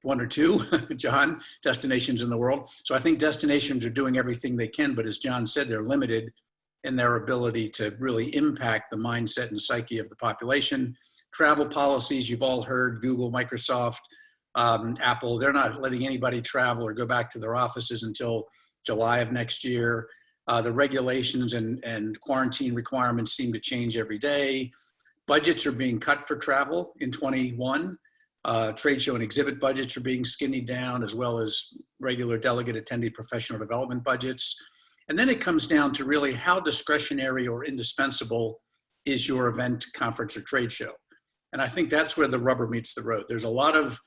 [SPEAKER 4] 1 or 2, John, destinations in the world. So I think destinations are doing everything they can, but as John said, they're limited in their ability to really impact the mindset and psyche of the population. travel policies. You've all heard Google, Microsoft, Apple, they're not letting anybody travel or go back to their offices until July of next year. The regulations and quarantine requirements seem to change every day. Budgets are being cut for travel in 21. Trade show and exhibit budgets are being skinnied down, as well as regular delegate attendee professional development budgets. And then it comes down to really how discretionary or indispensable is your event, conference, or trade show. And I think that's where the rubber meets the road. There's a lot of,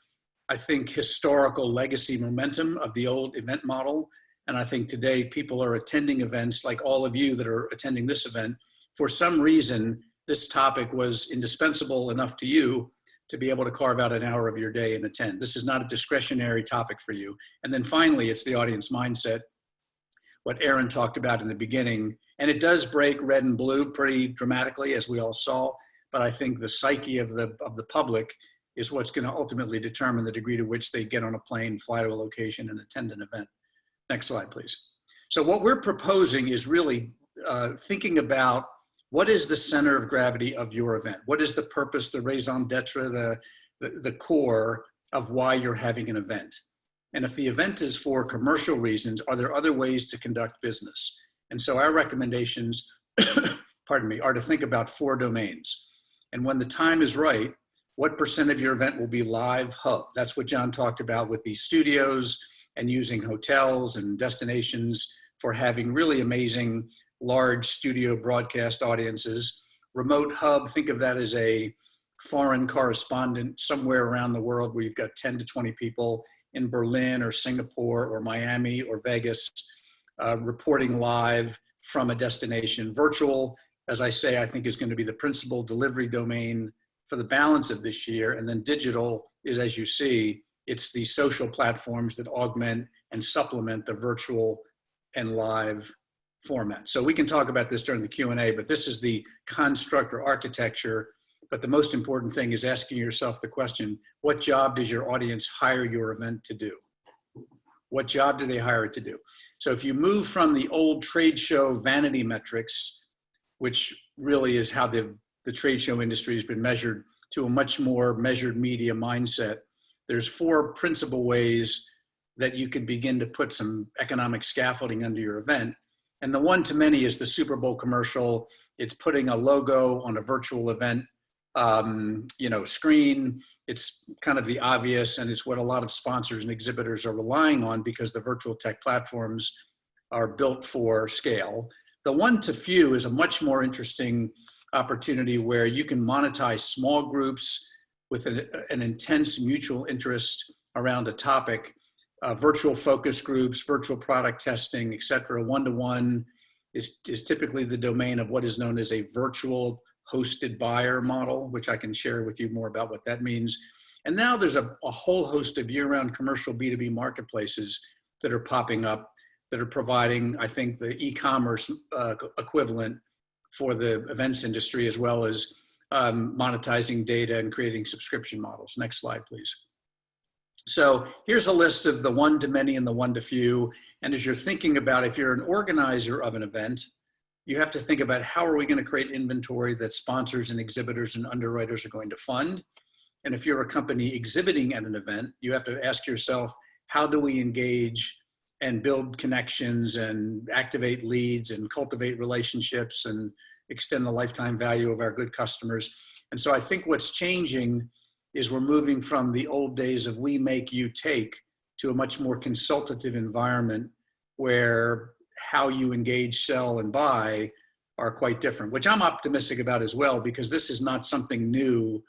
[SPEAKER 4] I think, historical legacy momentum of the old event model. And I think today people are attending events like all of you that are attending this event. For some reason, this topic was indispensable enough to you to be able to carve out an hour of your day and attend. This is not a discretionary topic for you. And then finally, it's the audience mindset, what Aaron talked about in the beginning. And it does break red and blue pretty dramatically, as we all saw. But I think the psyche of the public is what's going to ultimately determine the degree to which they get on a plane, fly to a location, and attend an event. Next slide, please. So what we're proposing is really thinking about what is the center of gravity of your event? What is the purpose, the raison d'etre, the core of why you're having an event? And if the event is for commercial reasons, are there other ways to conduct business? And so our recommendations, pardon me, are to think about 4 domains. And when the time is right, what % of your event will be live hub? That's what John talked about with these studios and using hotels and destinations for having really amazing large studio broadcast audiences. Remote hub, think of that as a foreign correspondent somewhere around the world where you've got 10 to 20 people in Berlin or Singapore or Miami or Vegas reporting live from a destination. Virtual, as I say, I think is going to be the principal delivery domain for the balance of this year. And then digital is, as you see, it's the social platforms that augment and supplement the virtual and live format. So we can talk about this during the Q&A, but this is the construct or architecture. But the most important thing is asking yourself the question, what job does your audience hire your event to do? What job do they hire it to do? So if you move from the old trade show vanity metrics, which really is how the trade show industry has been measured, to a much more measured media mindset, there's 4 principal ways that you could begin to put some economic scaffolding under your event. And the one to many is the Super Bowl commercial. It's putting a logo on a virtual event screen. It's kind of the obvious, and it's what a lot of sponsors and exhibitors are relying on because the virtual tech platforms are built for scale. The one to few is a much more interesting opportunity where you can monetize small groups with an intense mutual interest around a topic, virtual focus groups, virtual product testing, et cetera. One-to-one is typically the domain of what is known as a virtual hosted buyer model, which I can share with you more about what that means. And now there's a whole host of year-round commercial B2B marketplaces that are popping up that are providing, I think, the e-commerce equivalent for the events industry, as well as monetizing data and creating subscription models. Next slide, please. So here's a list of the one to many and the one to few. And as you're thinking about, if you're an organizer of an event, you have to think about how are we going to create inventory that sponsors and exhibitors and underwriters are going to fund. And if you're a company exhibiting at an event, you have to ask yourself, how do we engage and build connections and activate leads and cultivate relationships and extend the lifetime value of our good customers? And so I think what's changing is we're moving from the old days of we make, you take to a much more consultative environment where how you engage, sell, and buy are quite different, which I'm optimistic about as well, because this is not something new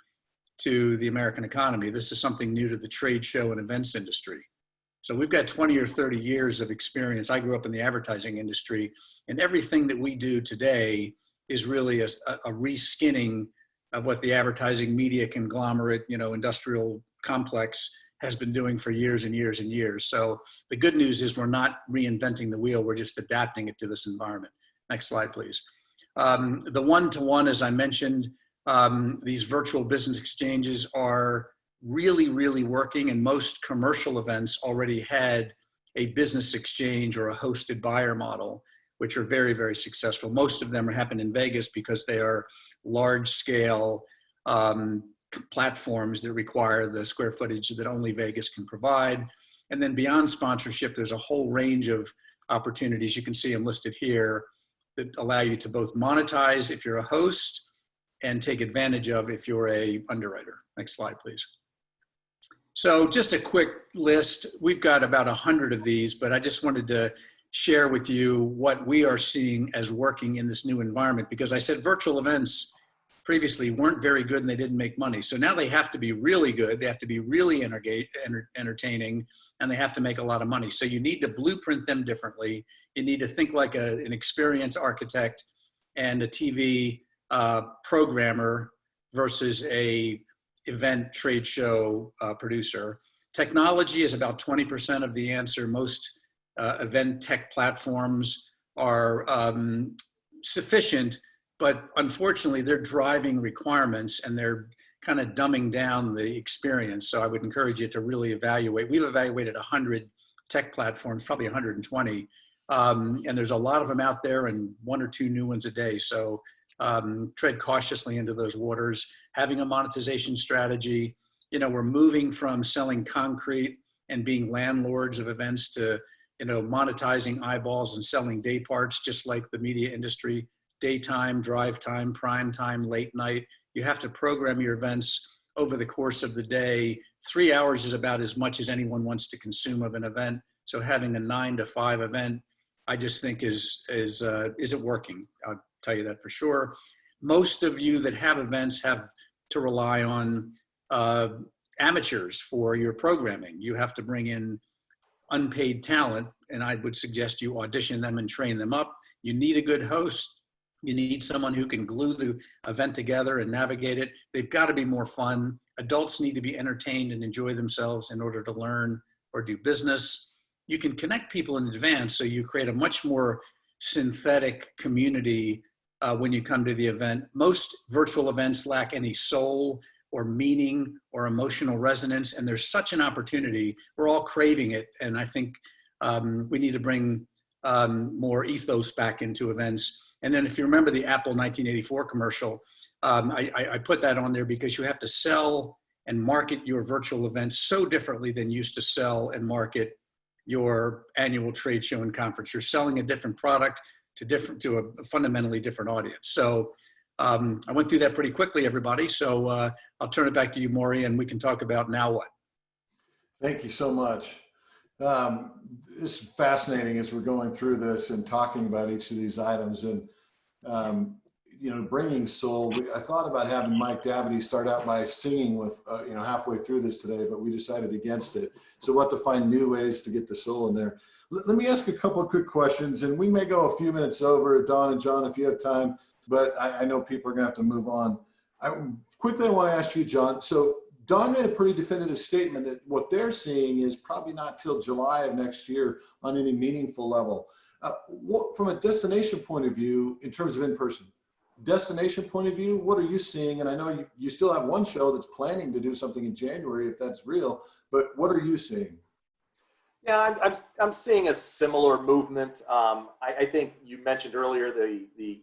[SPEAKER 4] to the American economy. This is something new to the trade show and events industry. So we've got 20 or 30 years of experience. I grew up in the advertising industry, and everything that we do today is really a reskinning of what the advertising media conglomerate, industrial complex has been doing for years and years and years. So the good news is we're not reinventing the wheel, we're just adapting it to this environment. Next slide, please. The one-to-one, as I mentioned, these virtual business exchanges are really, really working, and most commercial events already had a business exchange or a hosted buyer model, which are very, very successful. Most of them happen in Vegas because they are large scale, platforms that require the square footage that only Vegas can provide. And then beyond sponsorship, there's a whole range of opportunities. You can see them listed here that allow you to both monetize if you're a host and take advantage of if you're a underwriter. Next slide, please. So just a quick list. We've got about 100 of these, but I just wanted to share with you what we are seeing as working in this new environment, because I said virtual events previously weren't very good and they didn't make money. So now they have to be really good. They have to be really entertaining, and they have to make a lot of money. So you need to blueprint them differently. You need to think like an experience architect and a TV programmer versus a event trade show producer. Technology is about 20% of the answer. Most event tech platforms are sufficient, but unfortunately they're driving requirements and they're kind of dumbing down the experience. So I would encourage you to really evaluate. We've evaluated 100 tech platforms, probably 120, and there's a lot of them out there and 1 or 2 new ones a day. So tread cautiously into those waters. Having a monetization strategy. You know, we're moving from selling concrete and being landlords of events to, you know, monetizing eyeballs and selling day parts, just like the media industry. Daytime, drive time, prime time, late night. You have to program your events over the course of the day. 3 hours is about as much as anyone wants to consume of an event. So having a 9 to 5 event, I just think isn't working. I'll tell you that for sure. Most of you that have events have to rely on amateurs for your programming. You have to bring in unpaid talent, and I would suggest you audition them and train them up. You need a good host. You need someone who can glue the event together and navigate it. They've got to be more fun. Adults need to be entertained and enjoy themselves in order to learn or do business. You can connect people in advance, so you create a much more synthetic community when you come to the event. Most virtual events lack any soul or meaning or emotional resonance, and there's such an opportunity. We're all craving it, and I think we need to bring more ethos back into events. And then if you remember the Apple 1984 commercial, I put that on there because you have to sell and market your virtual events so differently than you used to sell and market your annual trade show and conference. You're selling a different product to a fundamentally different audience. So I went through that pretty quickly, everybody. So I'll turn it back to you, Maury, and we can talk about now what.
[SPEAKER 1] Thank you so much. This is fascinating as we're going through this and talking about each of these items. And, you know, bringing soul, I thought about having Mike Dabney start out by singing with, you know, halfway through this today, but we decided against it. So we'll have to find new ways to get the soul in there. Let me ask a couple of quick questions, and we may go a few minutes over, Don and John, if you have time, but I know people are going to have to move on. I want to ask you, John. So Don made a pretty definitive statement that what they're seeing is probably not till July of next year on any meaningful level. From a destination point of view, in terms of in-person, destination point of view, what are you seeing? And I know you still have one show that's planning to do something in January, if that's real, but what are you seeing?
[SPEAKER 3] Yeah, I'm seeing a similar movement. I think you mentioned earlier the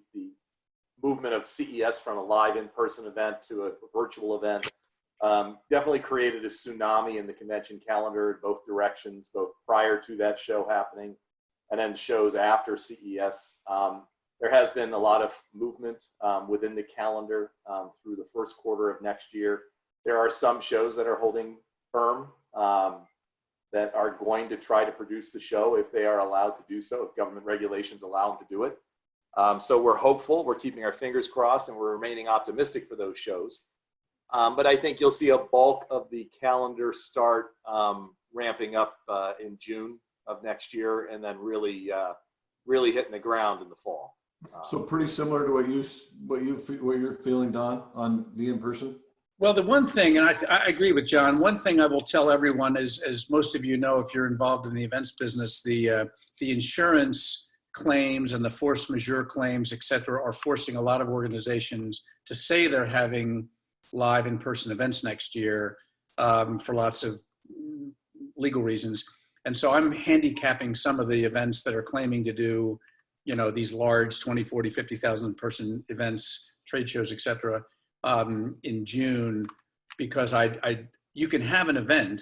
[SPEAKER 3] movement of CES from a live in-person event to a virtual event. Definitely created a tsunami in the convention calendar in both directions, both prior to that show happening and then shows after CES. There has been a lot of movement within the calendar through the first quarter of next year. There are some shows that are holding firm that are going to try to produce the show if they are allowed to do so, if government regulations allow them to do it. So we're hopeful, we're keeping our fingers crossed, and we're remaining optimistic for those shows. But I think you'll see a bulk of the calendar start ramping up in June of next year, and then really hitting the ground in the fall.
[SPEAKER 1] So pretty similar to what you're feeling, Don, on the in-person?
[SPEAKER 4] Well, the one thing, and I agree with John, one thing I will tell everyone is, as most of you know, if you're involved in the events business, the insurance claims and the force majeure claims, et cetera, are forcing a lot of organizations to say they're having live in-person events next year for lots of legal reasons. And so I'm handicapping some of the events that are claiming to do, you know, these large 20, 40, 50,000 person events, trade shows, et cetera. in June, because you can have an event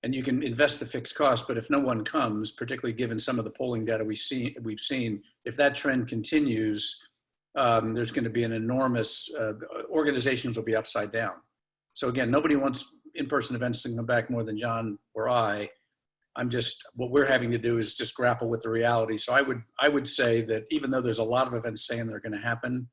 [SPEAKER 4] and you can invest the fixed cost, but if no one comes, particularly given some of the polling data we've seen, if that trend continues, there's going to be an enormous, organizations will be upside down. So again, nobody wants in-person events to come back more than John or I. What we're having to do is just grapple with the reality. So I would say that even though there's a lot of events saying they're going to happen,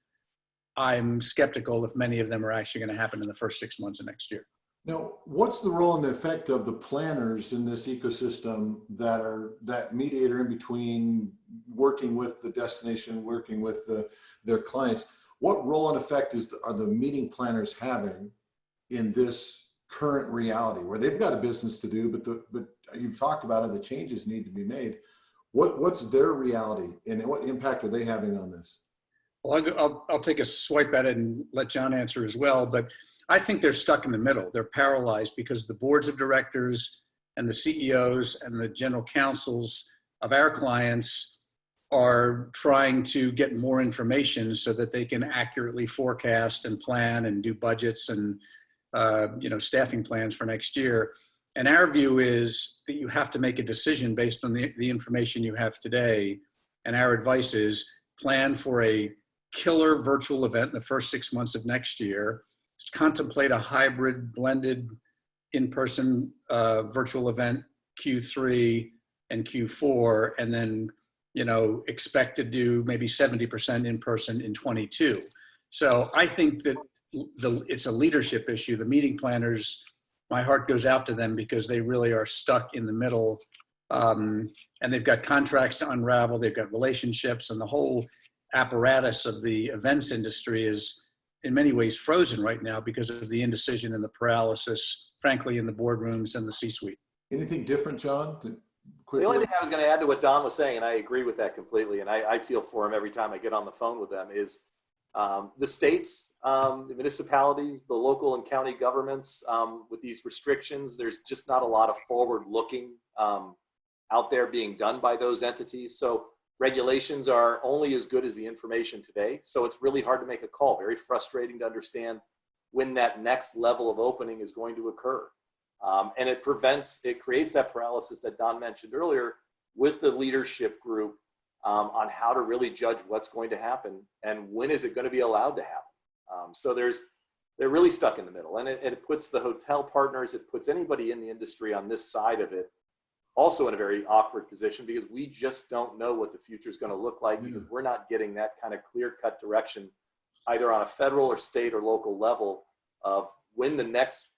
[SPEAKER 4] I'm skeptical if many of them are actually going to happen in the first 6 months of next year.
[SPEAKER 1] Now, what's the role and the effect of the planners in this ecosystem that mediator in between working with the destination, working with their clients? What role and effect are the meeting planners having in this current reality where they've got a business to do, but you've talked about it, the changes need to be made. What's their reality and what impact are they having on this?
[SPEAKER 4] Well, I'll take a swipe at it and let John answer as well, but I think they're stuck in the middle. They're paralyzed because the boards of directors and the CEOs and the general counsels of our clients are trying to get more information so that they can accurately forecast and plan and do budgets and staffing plans for next year. And our view is that you have to make a decision based on the information you have today. And our advice is plan for a killer virtual event in the first 6 months of next year. Contemplate a hybrid blended in-person virtual event Q3 and Q4, and then expect to do maybe 70% in person in 22. So I think that it's a leadership issue. The meeting planners, my heart goes out to them because they really are stuck in the middle, and they've got contracts to unravel, they've got relationships, and the whole apparatus of the events industry is in many ways frozen right now because of the indecision and the paralysis, frankly, in the boardrooms and the C-suite.
[SPEAKER 1] Anything different, John?
[SPEAKER 3] The only thing I was going to add to what Don was saying, and I agree with that completely, and I feel for him every time I get on the phone with them, is the states, the municipalities, the local and county governments, with these restrictions, there's just not a lot of forward-looking out there being done by those entities. So regulations are only as good as the information today. So it's really hard to make a call, very frustrating to understand when that next level of opening is going to occur. And it creates that paralysis that Don mentioned earlier with the leadership group on how to really judge what's going to happen and when is it going to be allowed to happen. So they're really stuck in the middle, and it puts the hotel partners, it puts anybody in the industry on this side of it also in a very awkward position because we just don't know what the future is going to look like because we're not getting that kind of clear-cut direction either on a federal or state or local level of when the next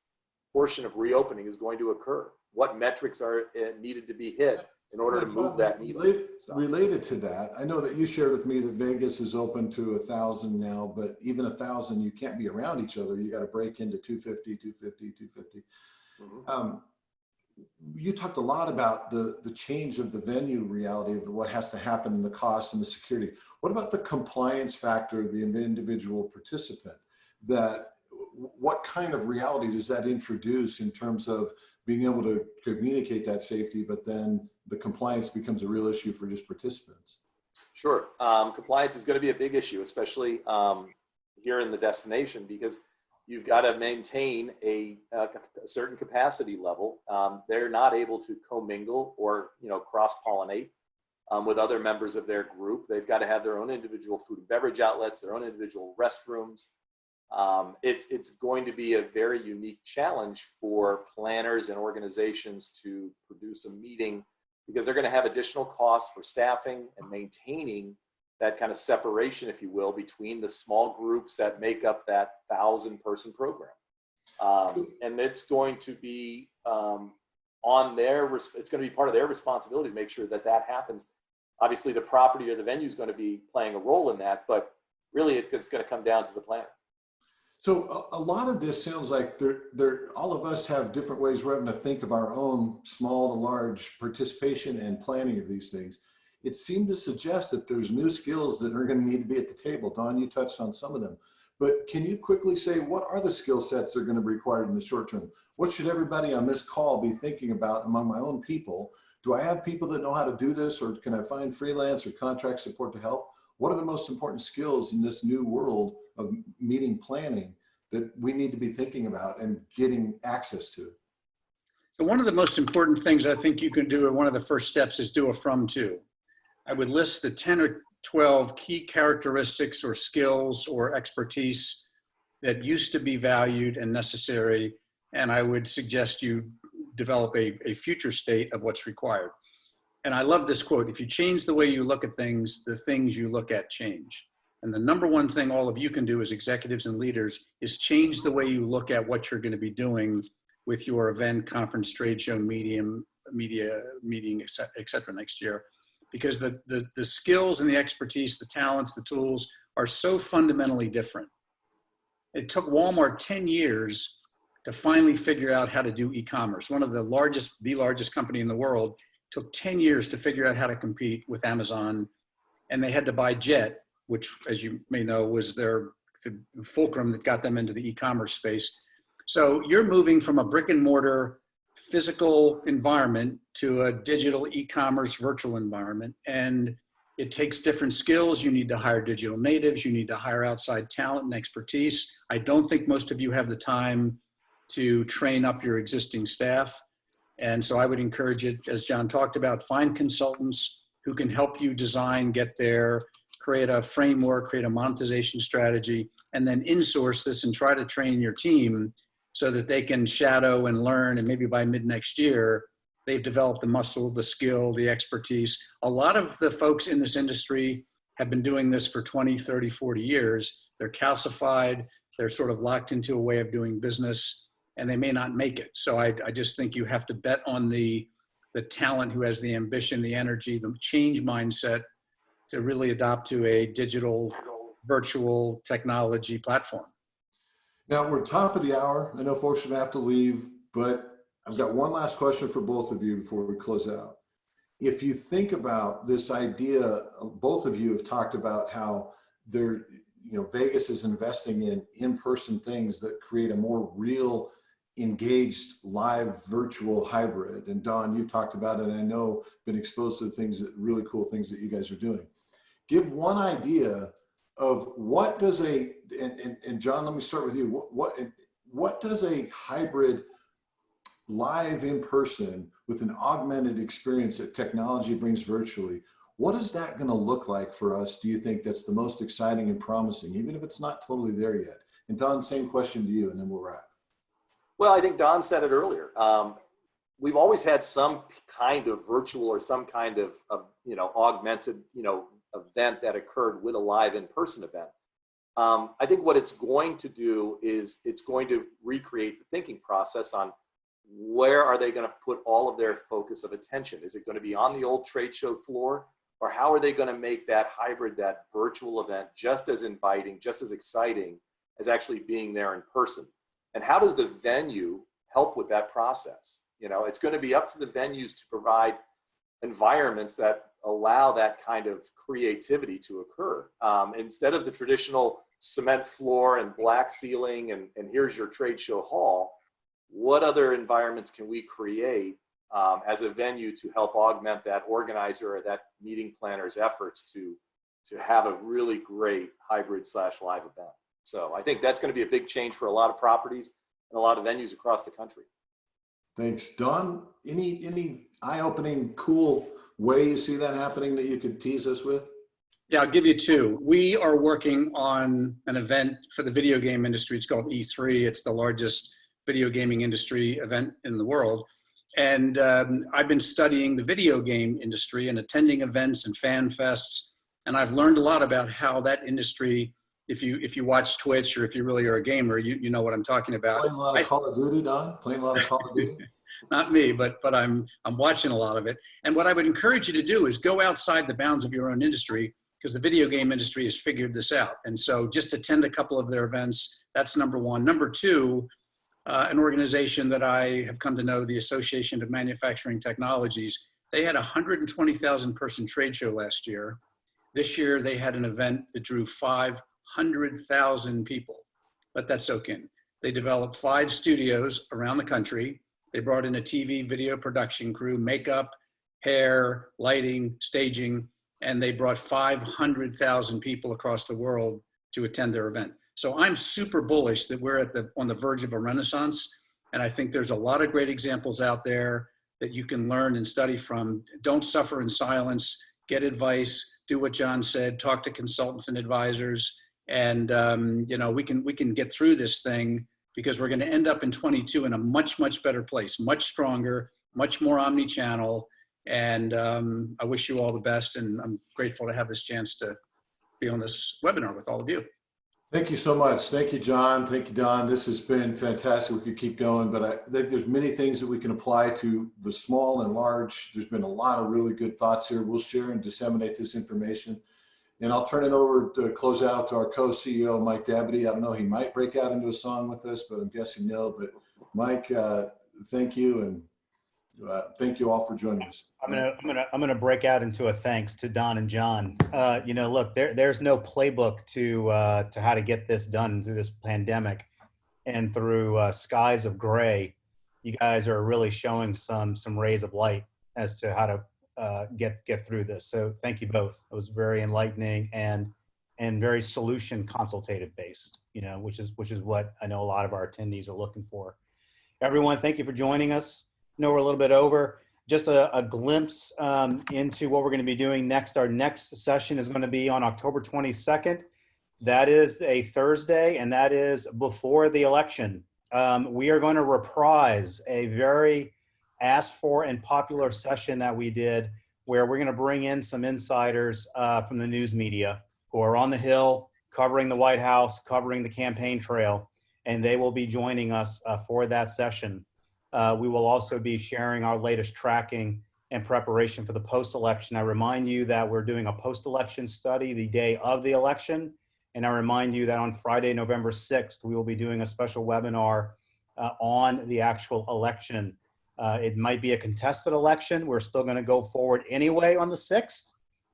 [SPEAKER 3] portion of reopening is going to occur. What metrics are needed to be hit in order to move that needle?
[SPEAKER 1] Related to that, I know that you shared with me that Vegas is open to 1,000 now, but even 1,000, you can't be around each other. You got to break into 250, 250, 250. Mm-hmm. You talked a lot about the change of the venue reality of what has to happen and the cost and the security. What about the compliance factor of the individual participant? What kind of reality does that introduce in terms of being able to communicate that safety, but then the compliance becomes a real issue for just participants?
[SPEAKER 3] Sure. Compliance is going to be a big issue, especially here in the destination, because you've got to maintain a certain capacity level. They're not able to commingle or cross-pollinate with other members of their group. They've got to have their own individual food and beverage outlets, their own individual restrooms. It's going to be a very unique challenge for planners and organizations to produce a meeting because they're going to have additional costs for staffing and maintaining that kind of separation, if you will, between the small groups that make up that 1,000-person program. And it's going to be it's going to be part of their responsibility to make sure that happens. Obviously, the property or the venue is going to be playing a role in that, but really it's going to come down to the planner.
[SPEAKER 1] So a lot of this sounds like all of us have different ways we're having to think of our own small to large participation and planning of these things. It seemed to suggest that there's new skills that are going to need to be at the table. Don, you touched on some of them, but can you quickly say, what are the skill sets that are going to be required in the short term? What should everybody on this call be thinking about among my own people? Do I have people that know how to do this, or can I find freelance or contract support to help? what are the most important skills in this new world of meeting planning that we need to be thinking about and getting access to?
[SPEAKER 4] So one of the most important things I think you can do, and one of the first steps, is do a from to. I would list the 10 or 12 key characteristics or skills or expertise that used to be valued and necessary, and I would suggest you develop a future state of what's required. And I love this quote: if you change the way you look at things, the things you look at change. And the number one thing all of you can do as executives and leaders is change the way you look at what you're going to be doing with your event, conference, trade show, media meeting, et cetera, next year. Because the skills and the expertise, the talents, the tools are so fundamentally different. It took Walmart 10 years to finally figure out how to do e-commerce. One of the largest company in the world, took 10 years to figure out how to compete with Amazon. And they had to buy Jet, which, as you may know, was the fulcrum that got them into the e-commerce space. So you're moving from a brick and mortar physical environment to a digital e-commerce virtual environment. And it takes different skills. You need to hire digital natives. You need to hire outside talent and expertise. I don't think most of you have the time to train up your existing staff. And so I would encourage it, as John talked about, find consultants who can help you design, get there, create a framework, create a monetization strategy, and then insource this and try to train your team so that they can shadow and learn, and maybe by mid next year, they've developed the muscle, the skill, the expertise. A lot of the folks in this industry have been doing this for 20, 30, 40 years. They're calcified, they're sort of locked into a way of doing business, and they may not make it. So I just think you have to bet on the talent who has the ambition, the energy, the change mindset to really adopt to a digital, virtual technology platform.
[SPEAKER 1] Now we're top of the hour. I know folks are gonna have to leave, but I've got one last question for both of you before we close out. If you think about this idea, both of you have talked about how Vegas is investing in in-person things that create a more real, engaged, live, virtual hybrid. And Don, you've talked about it, and I know been exposed to really cool things that you guys are doing. Give one idea of what does and John, let me start with you. What does a hybrid live in person with an augmented experience that technology brings virtually, what is that going to look like for us? Do you think that's the most exciting and promising, even if it's not totally there yet? And Don, same question to you, and then we'll wrap.
[SPEAKER 3] Well, I think Don said it earlier. We've always had some kind of virtual or some kind of augmented, event that occurred with a live in-person event. I think what it's going to do is it's going to recreate the thinking process on where are they going to put all of their focus of attention? Is it going to be on the old trade show floor, or how are they going to make that hybrid, that virtual event just as inviting, just as exciting as actually being there in person? And how does the venue help with that process? It's going to be up to the venues to provide environments that allow that kind of creativity to occur. Instead of the traditional cement floor and black ceiling and here's your trade show hall, what other environments can we create as a venue to help augment that organizer or that meeting planner's efforts to have a really great hybrid/live event? So I think that's going to be a big change for a lot of properties and a lot of venues across the country.
[SPEAKER 1] Thanks. Don, any eye-opening, cool way you see that happening that you could tease us with?
[SPEAKER 4] Yeah, I'll give you two. We are working on an event for the video game industry. It's called E3. It's the largest video gaming industry event in the world. And I've been studying the video game industry and attending events and fan fests. And I've learned a lot about how that industry, if you watch Twitch or if you really are a gamer, you know what I'm talking about.
[SPEAKER 1] Playing a lot of Call of Duty, Don? Playing a lot of Call of Duty?
[SPEAKER 4] Not me, but I'm watching a lot of it. And what I would encourage you to do is go outside the bounds of your own industry, because the video game industry has figured this out. And so just attend a couple of their events. That's number one. Number two, an organization that I have come to know, the Association of Manufacturing Technologies, they had a 120,000 person trade show last year. This year they had an event that drew 500,000 people. Let that soak in. They developed 5 studios around the country. They brought in a TV video production crew, makeup, hair, lighting, staging, and they brought 500,000 people across the world to attend their event. So I'm super bullish that we're on the verge of a renaissance. And I think there's a lot of great examples out there that you can learn and study from. Don't suffer in silence, get advice, do what John said, talk to consultants and advisors. And we can get through this thing, because we're going to end up in 22 in a much, much better place, much stronger, much more omni-channel. And I wish you all the best. And I'm grateful to have this chance to be on this webinar with all of you.
[SPEAKER 1] Thank you so much. Thank you, John. Thank you, Don. This has been fantastic. We could keep going, but I think there's many things that we can apply to the small and large. There's been a lot of really good thoughts here. We'll share and disseminate this information. And I'll turn it over to close out to our co-CEO, Mike Dabney. I don't know, he might break out into a song with us, but I'm guessing no. But Mike, thank you. And thank you all for joining us.
[SPEAKER 5] I'm gonna break out into a thanks to Don and John. Look, there's no playbook to how to get this done through this pandemic and through skies of gray. You guys are really showing some rays of light as to how to get through this. So thank you both. It was very enlightening and very solution consultative based. Which is what I know a lot of our attendees are looking for. Everyone, thank you for joining us. I know we're a little bit over. Just a glimpse into what we're going to be doing next. Our next session is going to be on October 22nd. That is a Thursday, and that is before the election. We are going to reprise a very asked for and popular session that we did, where we're going to bring in some insiders from the news media who are on the Hill, covering the White House, covering the campaign trail, and they will be joining us for that session. We will also be sharing our latest tracking and preparation for the post-election. I remind you that we're doing a post-election study the day of the election. And I remind you that on Friday, November 6th, we will be doing a special webinar on the actual election. It might be a contested election. We're still going to go forward anyway on the 6th,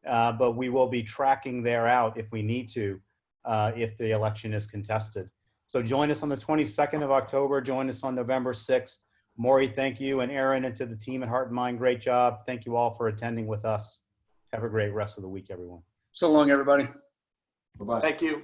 [SPEAKER 5] but we will be tracking there out if we need to, if the election is contested. So join us on the 22nd of October. Join us on November 6th. Maury, thank you, and Aaron, and to the team at Heart+Mind, great job. Thank you all for attending with us. Have a great rest of the week, everyone.
[SPEAKER 4] So long, everybody.
[SPEAKER 1] Bye-bye.
[SPEAKER 3] Thank you.